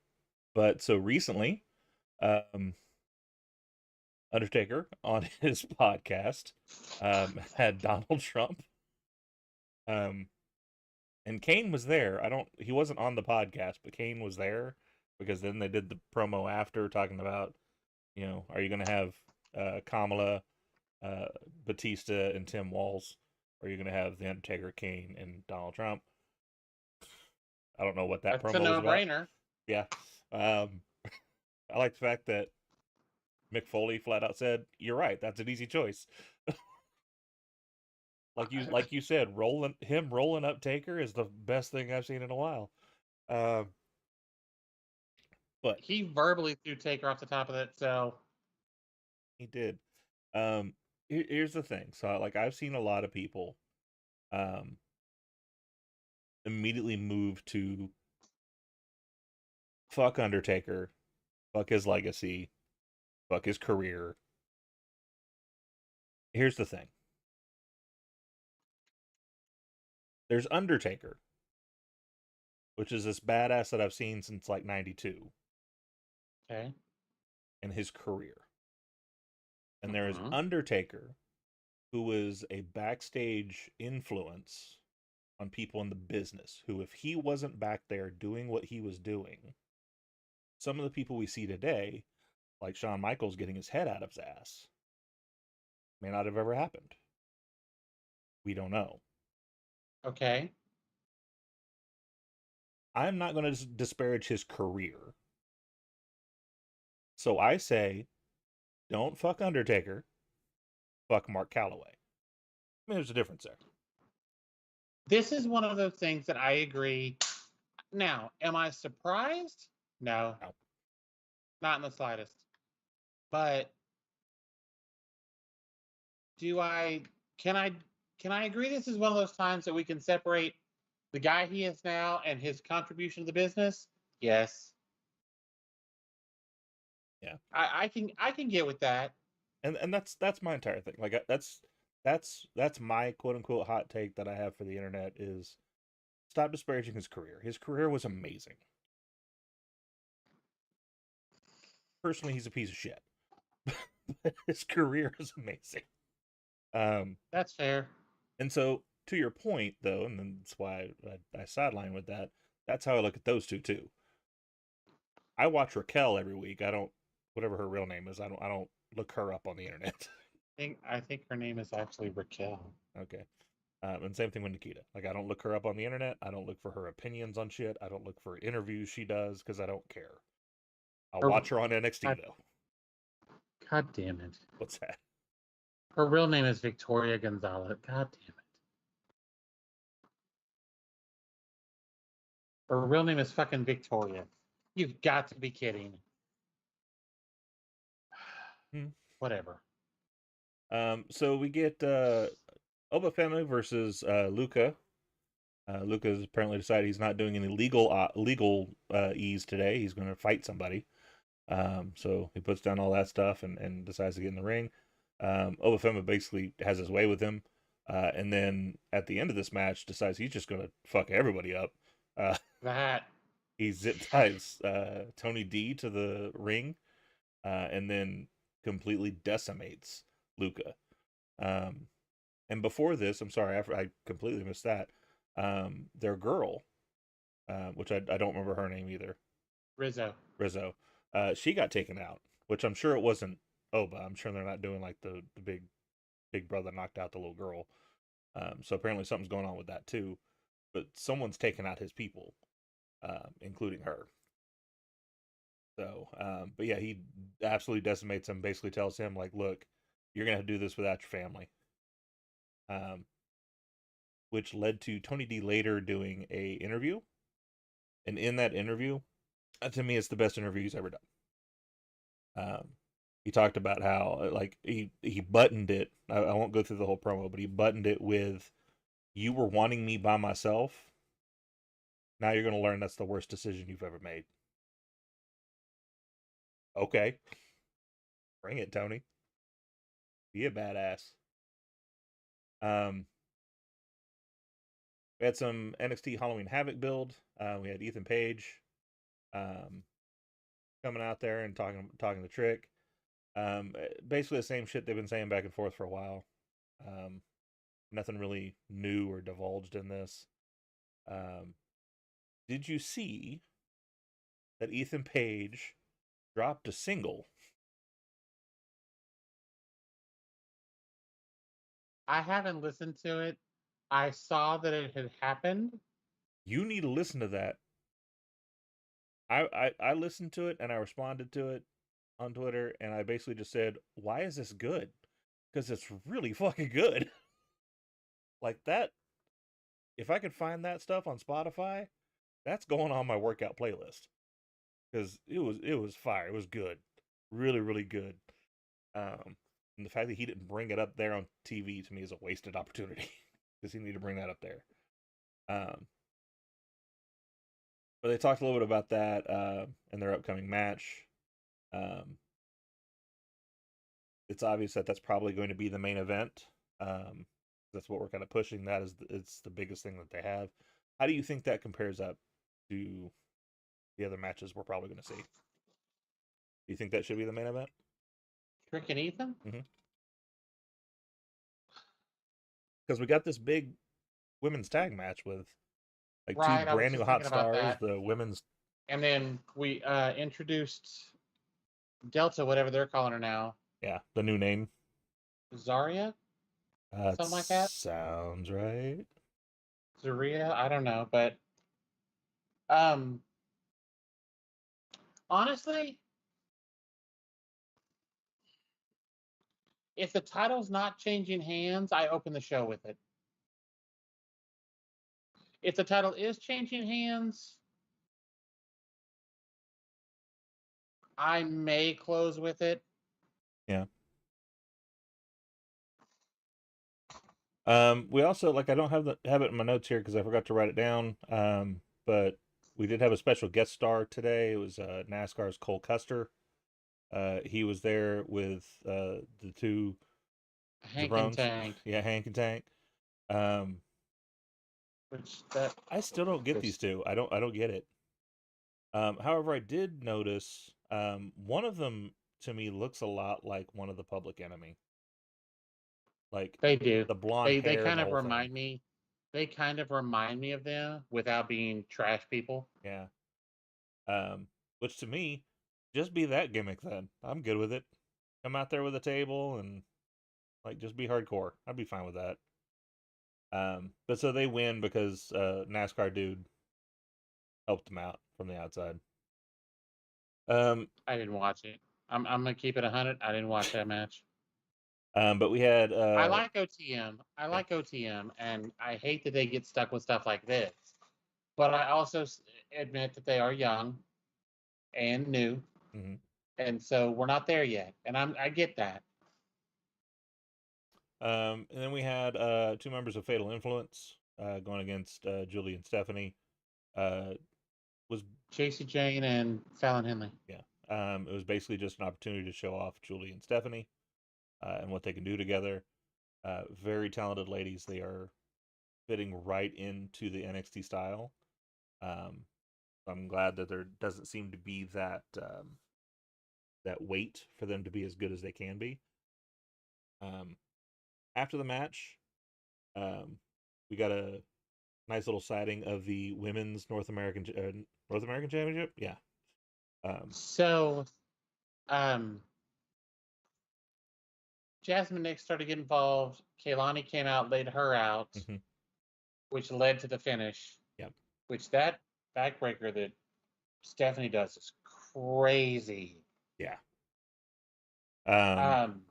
but so recently, um, Undertaker on his podcast had Donald Trump, um, and Kane was there. He wasn't on the podcast, but Kane was there because then they did the promo after talking about, are you going to have Kamala, uh, Batista, and Tim Walz? Or are you going to have the Undertaker, Kane, and Donald Trump? I don't know what that That's a promo was about. no-brainer. Yeah. I like the fact that Mick Foley flat out said, "You're right. That's an easy choice." like you said, rolling up Taker is the best thing I've seen in a while. Um, but He verbally threw Taker off the top of that cell. he did. Um, here's the thing. So like I've seen a lot of people um immediately move to fuck Undertaker, fuck his legacy, fuck his career. Here's the thing. There's Undertaker, which is this badass that I've seen since like 92 Okay. in his career. And there is Mhm. Undertaker, who was a backstage influence on people in the business, who, if he wasn't back there doing what he was doing, some of the people we see today, like Shawn Michaels getting his head out of his ass, may not have ever happened. We don't know. Okay. I'm not going to disparage his career. So I say, don't fuck Undertaker, fuck Mark Calloway. I mean, there's a difference there. This is one of those things that I agree. Now, am I surprised? No, No. not in the slightest. But do I can I can I agree this is one of those times that we can separate the guy he is now and his contribution to the business? Yes. Yeah. I can get with that. And that's my entire thing. Like that's my quote unquote hot take that I have for the internet is stop disparaging his career. His career was amazing. Personally, he's a piece of shit. But his career is amazing. That's fair. And so to your point though, and that's why I sideline with that, that's how I look at those two too. I watch Raquel every week. I don't whatever her real name is, I don't look her up on the internet. I think her name is actually Raquel. Okay. And same thing with Nikita. Like, I don't look her up on the internet. I don't look for her opinions on shit. I don't look for interviews she does because I don't care. I'll Her, watch her on NXT God, though. God damn it. What's that? Her real name is Victoria Gonzalez. God damn it. Her real name is fucking Victoria. You've got to be kidding. Hmm. Whatever. So we get Oba Family versus Luca. Luca's apparently decided he's not doing any legal ease today. He's going to fight somebody. So he puts down all that stuff and decides to get in the ring. Obafemi basically has his way with him. And then at the end of this match decides he's just going to fuck everybody up. That. He zip ties Tony D to the ring and then completely decimates Luca. And before this, I'm sorry, I completely missed that. Their girl, which I don't remember her name either. Rizzo. She got taken out, which I'm sure it wasn't Oba. I'm sure they're not doing like the big brother knocked out the little girl. So apparently something's going on with that too. But someone's taken out his people, including her. So, but yeah, he absolutely decimates him. Basically tells him like, "Look, you're gonna have to do this without your family." Which led to Tony D later doing a interview, and in that interview, to me, it's the best interview he's ever done. He talked about how like he buttoned it. I won't go through the whole promo, but he buttoned it with, "You were wanting me by myself. Now you're gonna learn that's the worst decision you've ever made." Okay, bring it, Tony. Be a badass. We had some NXT Halloween Havoc build. We had Ethan Page coming out there and talking the trick. Basically the same shit they've been saying back and forth for a while. Nothing really new or divulged in this. Did you see that Ethan Page dropped a single? I haven't listened to it. I saw that it had happened. You need to listen to that. I listened to it and I responded to it on Twitter and I basically just said, "Why is this good?" Because it's really fucking good. Like that. If I could find that stuff on Spotify, that's going on my workout playlist because it was fire. It was good, really good. And the fact that he didn't bring it up there on TV to me is a wasted opportunity because he needed to bring that up there. But they talked a little bit about that in their upcoming match. It's obvious that that's probably going to be the main event. That's what we're kind of pushing. That is, it's the biggest thing that they have. How do you think that compares up to the other matches we're probably going to see? Do you think that should be the main event? Trick and Ethan? Because we got this big women's tag match with like Right, two I was brand new just hot thinking about stars. that. The women's And then we introduced Delta, whatever they're calling her now. Yeah, the new name. Zarya? Something like that? Sounds right. Zaria? I don't know. But honestly, if the title's not changing hands, I open the show with it. if the title is changing hands, I may close with it. Yeah. We also, like, I don't have it in my notes here because I forgot to write it down. But we did have a special guest star today. It was NASCAR's Cole Custer. He was there with the two Hank and jabrones. Tank, Yeah, Hank and Tank. Um, which that I still don't get these this two. I don't get it. However, I did notice one of them to me looks a lot like one of the Public Enemy, like they do. the blonde They hair and kind the of whole thing. remind me. They kind of remind me of them without being trash people. Yeah. Which to me, just be that gimmick then. I'm good with it. Come out there with a table and like just be hardcore. I'd be fine with that. But so they win because NASCAR dude helped them out from the outside. I didn't watch it. I'm gonna keep it 100. I didn't watch that match. But we had I like OTM. I yeah. like OTM, and I hate that they get stuck with stuff like this. But I also admit that they are young and new, Mm-hmm. and so we're not there yet. And I get that. And then we had two members of Fatal Influence going against Julie and Stephanie. Was JC Jane and Fallon Henley. Yeah. It was basically just an opportunity to show off Julie and Stephanie and what they can do together. Very talented ladies. They are fitting right into the NXT style. I'm glad that there doesn't seem to be that weight for them to be as good as they can be. After the match, we got a nice little sighting of the women's North American Championship. Yeah. So, Jasmine Nick started to get involved. Kaylani came out, laid her out, Mm-hmm. which led to the finish. Yep. Which that backbreaker that Stephanie does is crazy. Yeah. Um,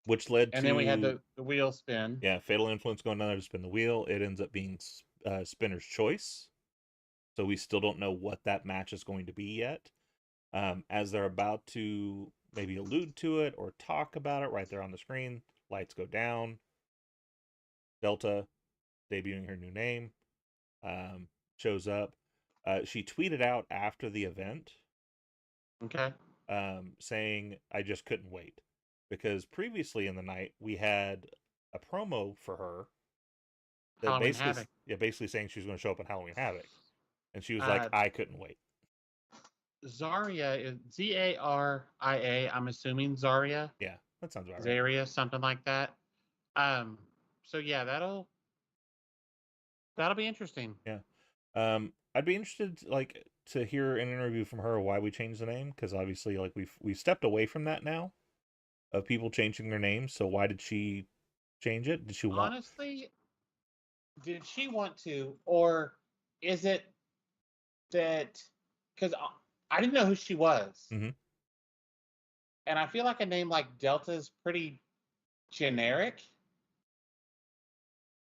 Which led and to then we had the wheel spin. yeah, Fatal Influence going down there to spin the wheel. It ends up being Spinner's choice, so we still don't know what that match is going to be yet. As they're about to maybe allude to it or talk about it right there on the screen, lights go down. Delta, debuting her new name, shows up. She tweeted out after the event, Okay. saying, "I just couldn't wait," because previously in the night we had a promo for her that Halloween Havoc. basically saying she was going to show up in Halloween Havoc, and she was like, Uh, "I couldn't wait." Zarya is Zaria. I'm assuming Zarya. Yeah, that sounds about right. Zaria, something like that. So yeah, that'll be interesting. Yeah. I'd be interested like to hear an interview from her why we changed the name, because obviously like we've stepped away from that now of people changing their names. So why did she change it? Did she want? Honestly, did she want to, or is it that because I didn't know who she was, Mm-hmm. and I feel like a name like Delta is pretty generic.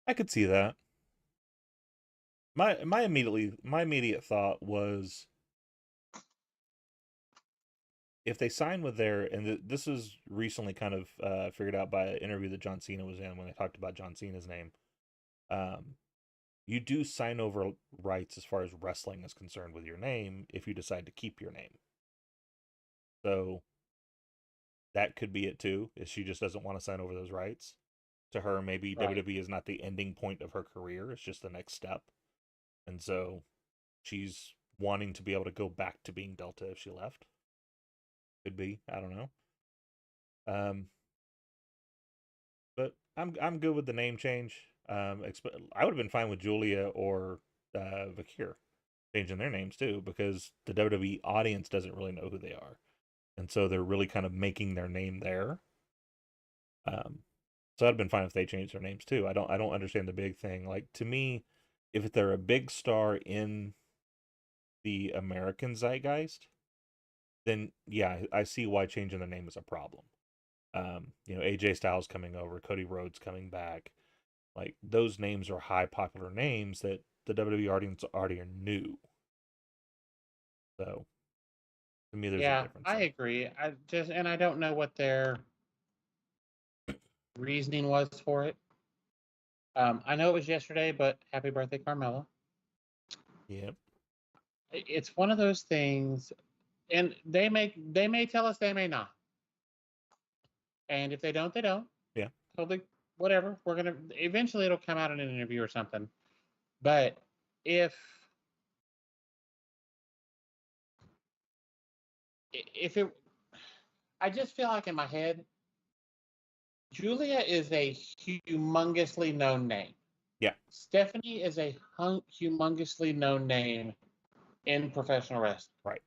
I could see that. My immediate thought was if they sign with their and this is recently kind of figured out by an interview that John Cena was in when they talked about John Cena's name. You do sign over rights as far as wrestling is concerned with your name if you decide to keep your name. So that could be it too, is she just doesn't want to sign over those rights. To her, maybe Right. WWE is not the ending point of her career, it's just the next step. And so she's wanting to be able to go back to being Delta if she left. Could be, I don't know. But I'm good with the name change. I would have been fine with Julia or Vakir changing their names too, because the WWE audience doesn't really know who they are, and so they're really kind of making their name there. So I'd have been fine if they changed their names too. I don't understand the big thing. Like, to me, if they're a big star in the American zeitgeist, then yeah, I see why changing the name is a problem. AJ Styles coming over, Cody Rhodes coming back. Like those names are high popular names that the WWE audience already knew. So to me, there's a Yeah, difference I there. agree. I don't know what their reasoning was for it. I know it was yesterday, but happy birthday, Carmella. Yep. It's one of those things, and they may tell us, they may not. And if they don't, they don't. Yeah. Totally, whatever. We're gonna eventually it'll come out in an interview or something. But if if it, I just feel like in my head, Julia is a humongously known name. Yeah. Stephanie is a humongously known name in professional wrestling. Right.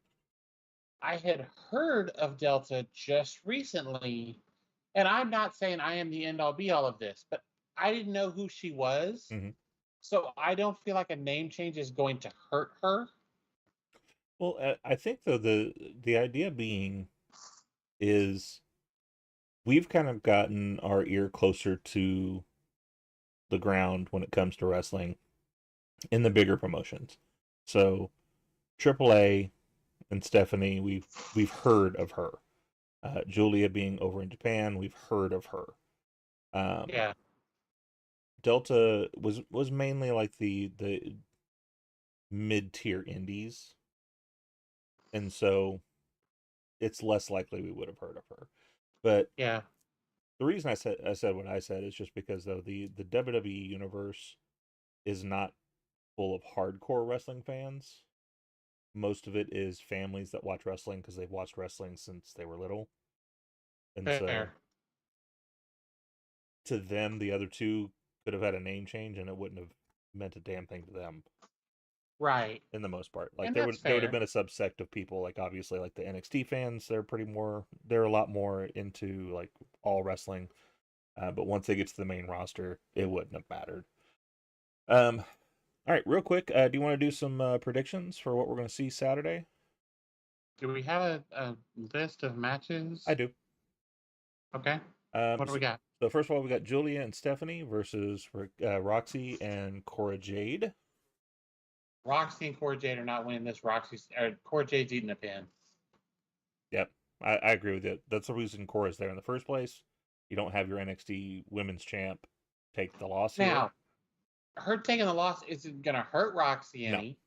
I had heard of Delta just recently, and I'm not saying I am the end all be all of this, but I didn't know who she was. Mm-hmm. So I don't feel like a name change is going to hurt her. Well, I think though the idea being is we've kind of gotten our ear closer to the ground when it comes to wrestling in the bigger promotions. So AAA and Stephanie, we've heard of her. Julia being over in Japan, we've heard of her. Um, Yeah. Delta was mainly like the mid tier indies, and so it's less likely we would have heard of her. But Yeah. the reason I said what I said is just because though the WWE universe is not full of hardcore wrestling fans. Most of it is families that watch wrestling because they've watched wrestling since they were little, and so Fair. to them, the other two could have had a name change, and it wouldn't have meant a damn thing to them. Right. In the most part, like And there that's would have fair. been a subsect of people, like obviously like the NXT fans. They're a lot more into like all wrestling. But once they get to the main roster, it wouldn't have mattered. Um, all right, real quick, do you want to do some predictions for what we're going to see Saturday? Do we have a list of I matches? do. Okay. Um, What do we so, got? so first of all, we got Julia and Stephanie versus Roxy and Cora Jade. Roxy and Core Jade are not winning this. Core Jade's eating a pin. Yep, I agree with you. That's the reason Cora's there in the first place. You don't have your NXT Women's Champ take the loss here. Now, her taking the loss isn't going to hurt Roxy No, any,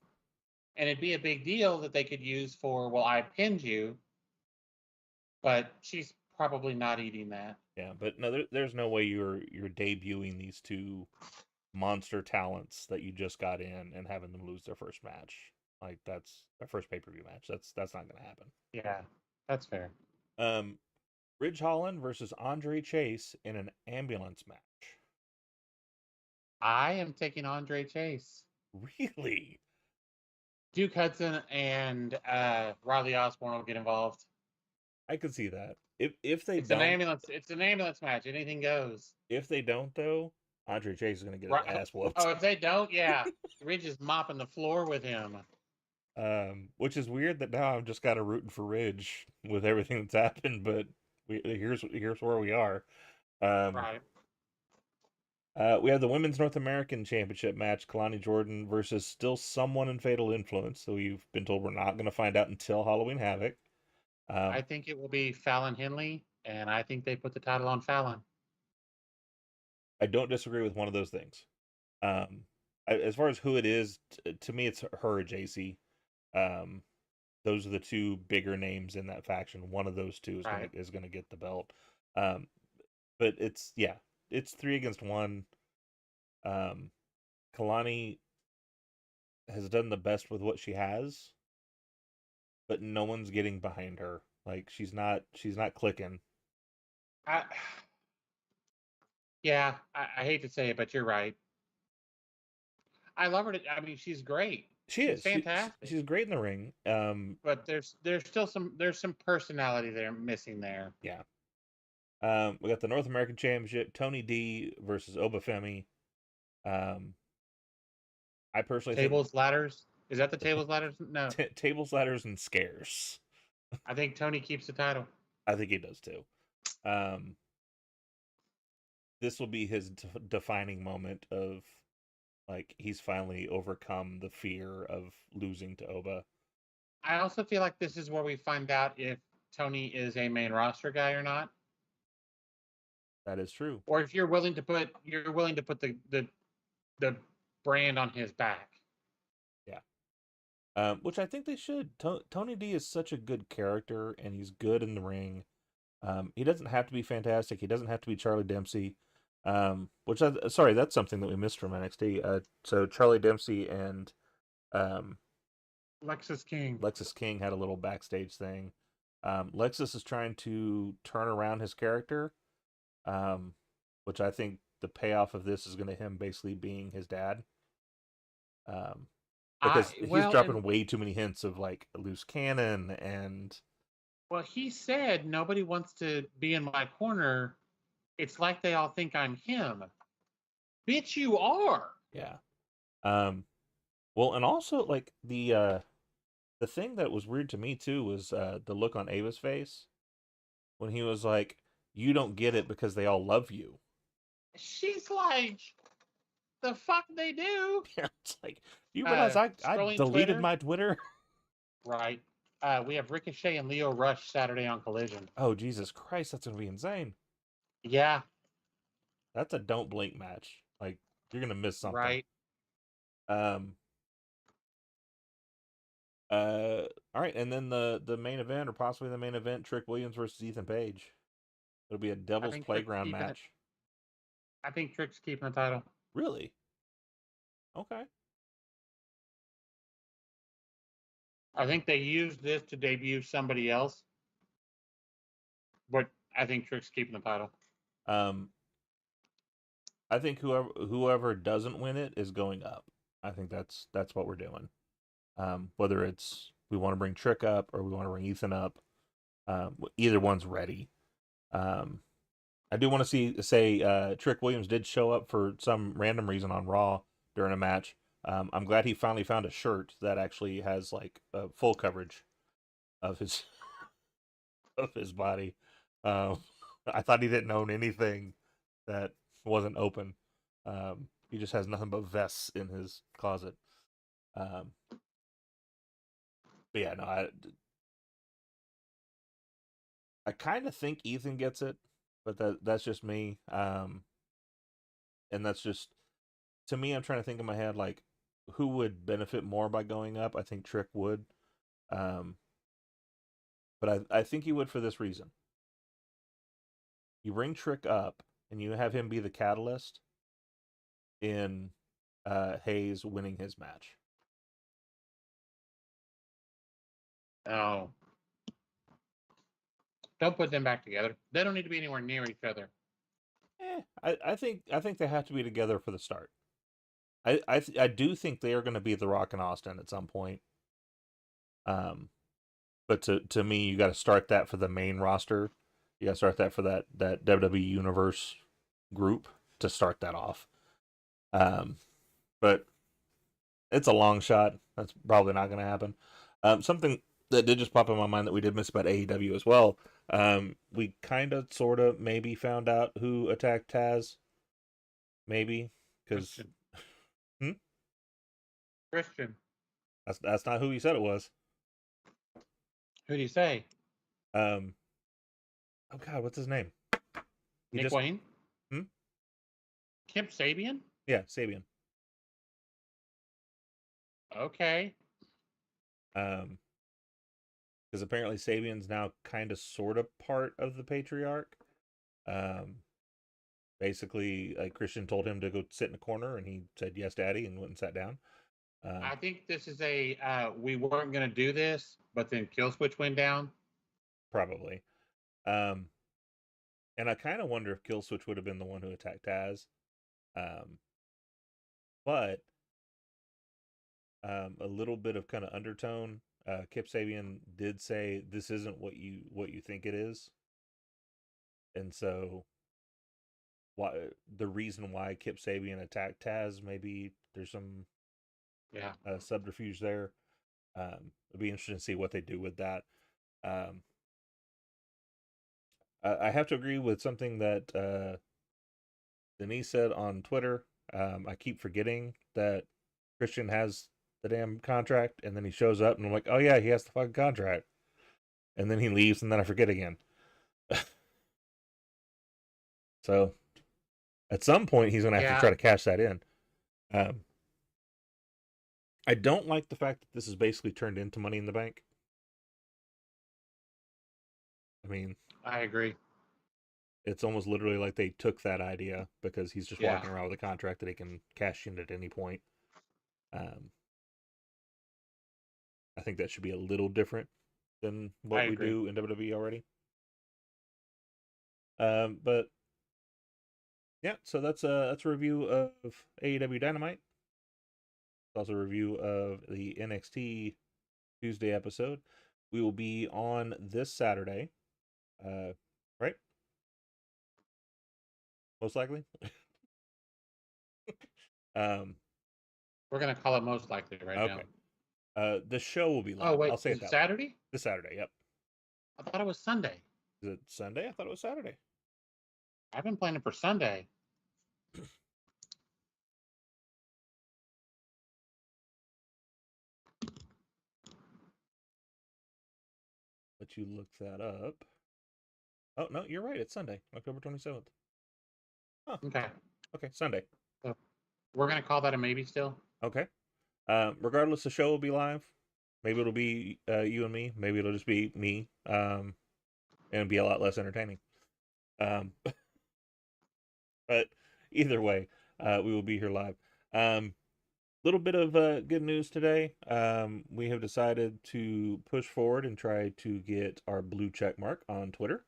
and it'd be a big deal that they could use for, well, I pinned you, but she's probably not eating that. yeah, but no, there's no way you're debuting these two monster talents that you just got in and having them lose their first match. Like that's their first pay per view match. That's not going to happen. Yeah, that's fair. Um, Ridge Holland versus Andre Chase in an ambulance match. I am taking Andre Chase. Really? Duke Hudson and Riley Osborne will get involved. I could see that. If they It's an don't, ambulance. It's an ambulance match. Anything goes. if they don't though, Andre Chase is going to get his Right. ass whooped. Oh, if they don't, yeah, Ridge is mopping the floor with him. Which is weird that now I've just got a rooting for Ridge with everything that's happened, but here's where we are. Um, Right. we have the Women's North American Championship match, Kalani Jordan versus still someone in Fatal Influence. So we've been told we're not going to find out until Halloween Havoc. I think it will be Fallon Henley, and I think they put the title on Fallon. I don't disagree with one of those things. As far as who it is, to me, it's her or JC. Um, those are the two bigger names in that faction. One of those two Right. is gonna get the belt. Um, but it's 3 against 1. Um, Kalani has done the best with what she has, but no one's getting behind her. Like she's not clicking. I, yeah, I hate to say it, but you're right. I love her. I mean, she's great. She She's is. fantastic. She's great in the ring. But there's still some personality there missing there. Yeah. We got the North American Championship, Tony D versus Obafemi. Um, I personally think Tables, ladders. Is that the tables, ladders? No. tables, ladders, and scares. I think Tony keeps the title. I think he does too. Um, this will be his defining moment of like he's finally overcome the fear of losing to Oba. I also feel like this is where we find out if Tony is a main roster guy or not, That is true. or if you're willing to put the brand on his back. Yeah. Which I think they should. Tony D is such a good character, and he's good in the ring. He doesn't have to be fantastic. He doesn't have to be Charlie Dempsey. Sorry, that's something that we missed from NXT. So Charlie Dempsey and um, Lexus King. Lexus King had a little backstage thing. Lexus is trying to turn around his character, um, which I think the payoff of this is going to him basically being his dad. Um, because he's dropping way too many hints of like a loose cannon and. Well, he said nobody wants to be in my corner. It's like they all think I'm him. Bitch, you are. Yeah. Well, and also like the thing that was weird to me too was the look on Ava's face when he was like, "You don't get it because they all love you." She's like, "The fuck they do?" Yeah, it's like you realize I deleted Twitter? My Twitter. Right. We have Ricochet and Lio Rush Saturday on Collision. Oh Jesus Christ, that's gonna be insane. Yeah. That's a don't blink match. Like you're gonna miss something. Right. All right, and then the main event, or possibly the main event, Trick Williams versus Ethan Page. It'll be a Devil's Playground match. I think Trick's keeping the title. Really? Okay. I think they used this to debut somebody else, but I think Trick's keeping the title. I think whoever doesn't win it is going up. I think that's what we're doing. Whether it's we want to bring Trick up or we want to bring Ethan up, either one's ready. I do want to say Trick Williams did show up for some random reason on Raw during a match. I'm glad he finally found a shirt that actually has like full coverage of his of his body. I thought he didn't own anything that wasn't open. He just has nothing but vests in his closet. But yeah, no, I kind of think Ethan gets it, but that's just me. And that's just to me. I'm trying to think in my head like who would benefit more by going up. I think Trick would, but I think he would for this reason. You bring Trick up and you have him be the catalyst in Hayes winning his match. Oh. Don't put them back together. They don't need to be anywhere near each other. I think they have to be together for the start. I do think they are going to be The Rock and Austin at some point. But to me, you got to start that for the main roster. You got to start that for that WWE Universe group to start that off. But it's a long shot. That's probably not going to happen. Something that did just pop in my mind that we did miss about AEW as well. We kind of, sort of, maybe found out who attacked Taz. Maybe because Christian. That's not who he said it was. Who do you say? Oh God, what's his name? Nick Wayne. Kip Sabian. Yeah, Sabian. Okay. Because apparently Sabian's now kind of sort of part of the Patriarch. Basically, like Christian told him to go sit in a corner, and he said yes, Daddy, and went and sat down. I think this is we weren't going to do this, but then Killswitch went down. Probably. And I kind of wonder if Killswitch would have been the one who attacked Taz. But a little bit of kind of undertone. Kip Sabian did say this isn't what you think it is, and so the reason why Kip Sabian attacked Taz, maybe there's some subterfuge there. It'll be interesting to see what they do with that. I have to agree with something that Denise said on Twitter, I keep forgetting that Christian has the damn contract, and then he shows up, and I'm like, oh yeah, he has the fucking contract. And then he leaves, and then I forget again. So at some point, he's going to have to Yeah, try to cash that in. Um, I don't like the fact that this is basically turned into Money in the Bank. I mean, I agree. it's almost literally like they took that idea because he's just Yeah, walking around with a contract that he can cash in at any point. Um, I think that should be a little different than I what we agree. do in WWE already. But yeah, so that's a review of AEW Dynamite. It's also a review of the NXT Tuesday episode. We will be on this Saturday, right? Most likely. um, We're gonna call it most likely right now. okay. The show will be Oh live. wait, I'll say is it it that way. Saturday? This Saturday. Yep. I thought it was Sunday. Is it Sunday? I thought it was Saturday. I've been planning for Sunday. Let you look that up. Oh no, you're right. It's Sunday, October 27th. Huh. Okay, Okay, Sunday. so we're gonna call that a maybe still. Okay. Regardless, the show will be live. Maybe it'll be you and me. Maybe it'll just be me. And it'll be a lot less entertaining. Um, but either way, we will be here live. Little bit of good news today. We have decided to push forward and try to get our blue check mark on Twitter.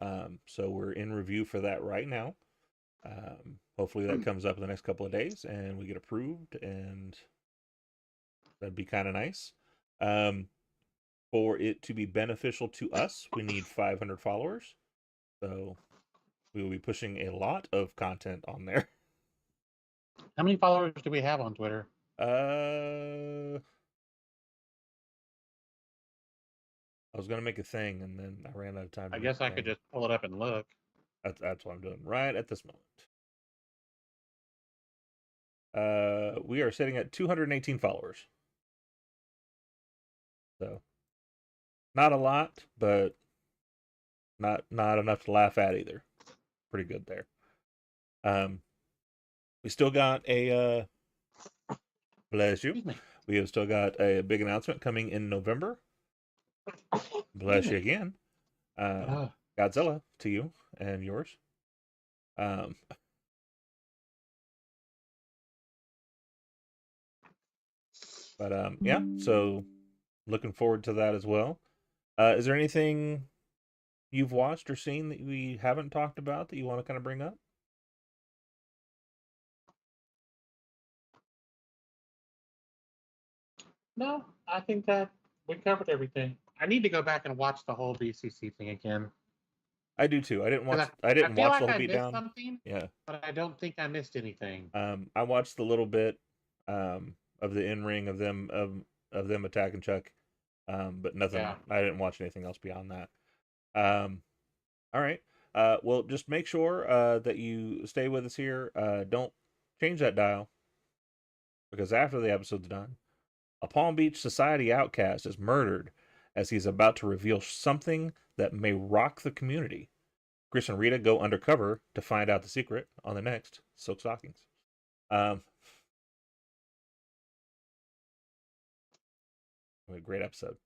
So we're in review for that right now. Hopefully that comes up in the next couple of days and we get approved, and that'd be kind of nice. For it to be beneficial to us, we need 500 followers. So we will be pushing a lot of content on there. How many followers do we have on Twitter? I was gonna make a thing, and then I ran out of time to I make guess a I could thing. just pull it up and look. That's what I'm doing right at this moment. We are sitting at 218 followers. So not a lot, but not enough to laugh at either. Pretty good there. We still got a bless you. Excuse me. We have still got a big announcement coming in November. Bless you again. Uh, Godzilla to you and yours. Um, but yeah, so looking forward to that as well. Is there anything you've watched or seen that we haven't talked about that you want to kind of bring up? no, I think that we covered everything. I need to go back and watch the whole BCC thing again I do too. because I I didn't feel watch the like whole I missed beatdown. something, Yeah. but I don't think I missed anything. I watched the little bit of the in ring of them attacking Chuck. But nothing. Yeah. I didn't watch anything else beyond that. All right. Well, just make sure that you stay with us here. Don't change that dial, because after the episode's done, a Palm Beach Society outcast is murdered as he's about to reveal something that may rock the community. Chris and Rita go undercover to find out the secret on the next Silk Stockings. A great episode.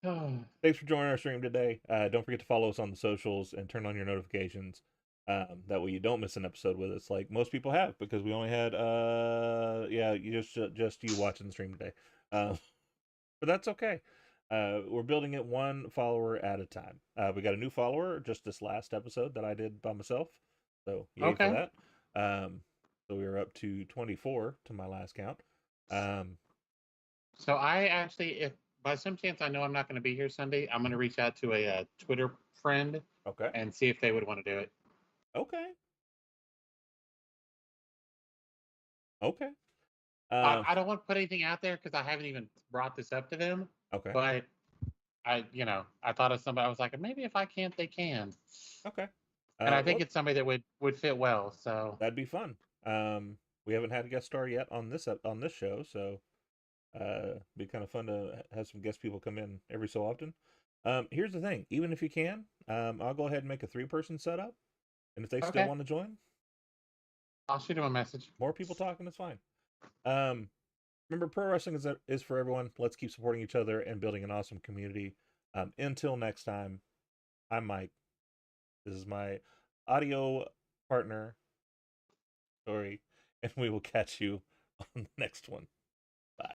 Thanks for joining our stream today. Don't forget to follow us on the socials and turn on your notifications. That way you don't miss an episode with us, like most people have, because we only had you just you watching the stream today. But that's okay. We're building it one follower at a time. We got a new follower just this last episode that I did by myself, so yay for Okay. that. So we were up to 24 to my last count. So I actually, if by some chance I know I'm not going to be here Sunday, I'm going to reach out to a Twitter friend Okay. and see if they would want to do it. Okay. Okay. I don't want to put anything out there because I haven't even brought this up to them. Okay. But I thought of somebody. I was like, maybe if I can't, they can. Okay. And I think Well, it's somebody that would fit well. So that'd be fun. We haven't had a guest star yet on this show, so be kind of fun to have some guest people come in every so often. Here's the thing: even if you can, I'll go ahead and make a 3-person setup, and if they still okay, want to join, I'll shoot him a message. more people talking is fine. Um, Remember, pro wrestling is for everyone. Let's keep supporting each other and building an awesome community. Until next time, I'm Mike. This is my audio partner, Tori, and we will catch you on the next one.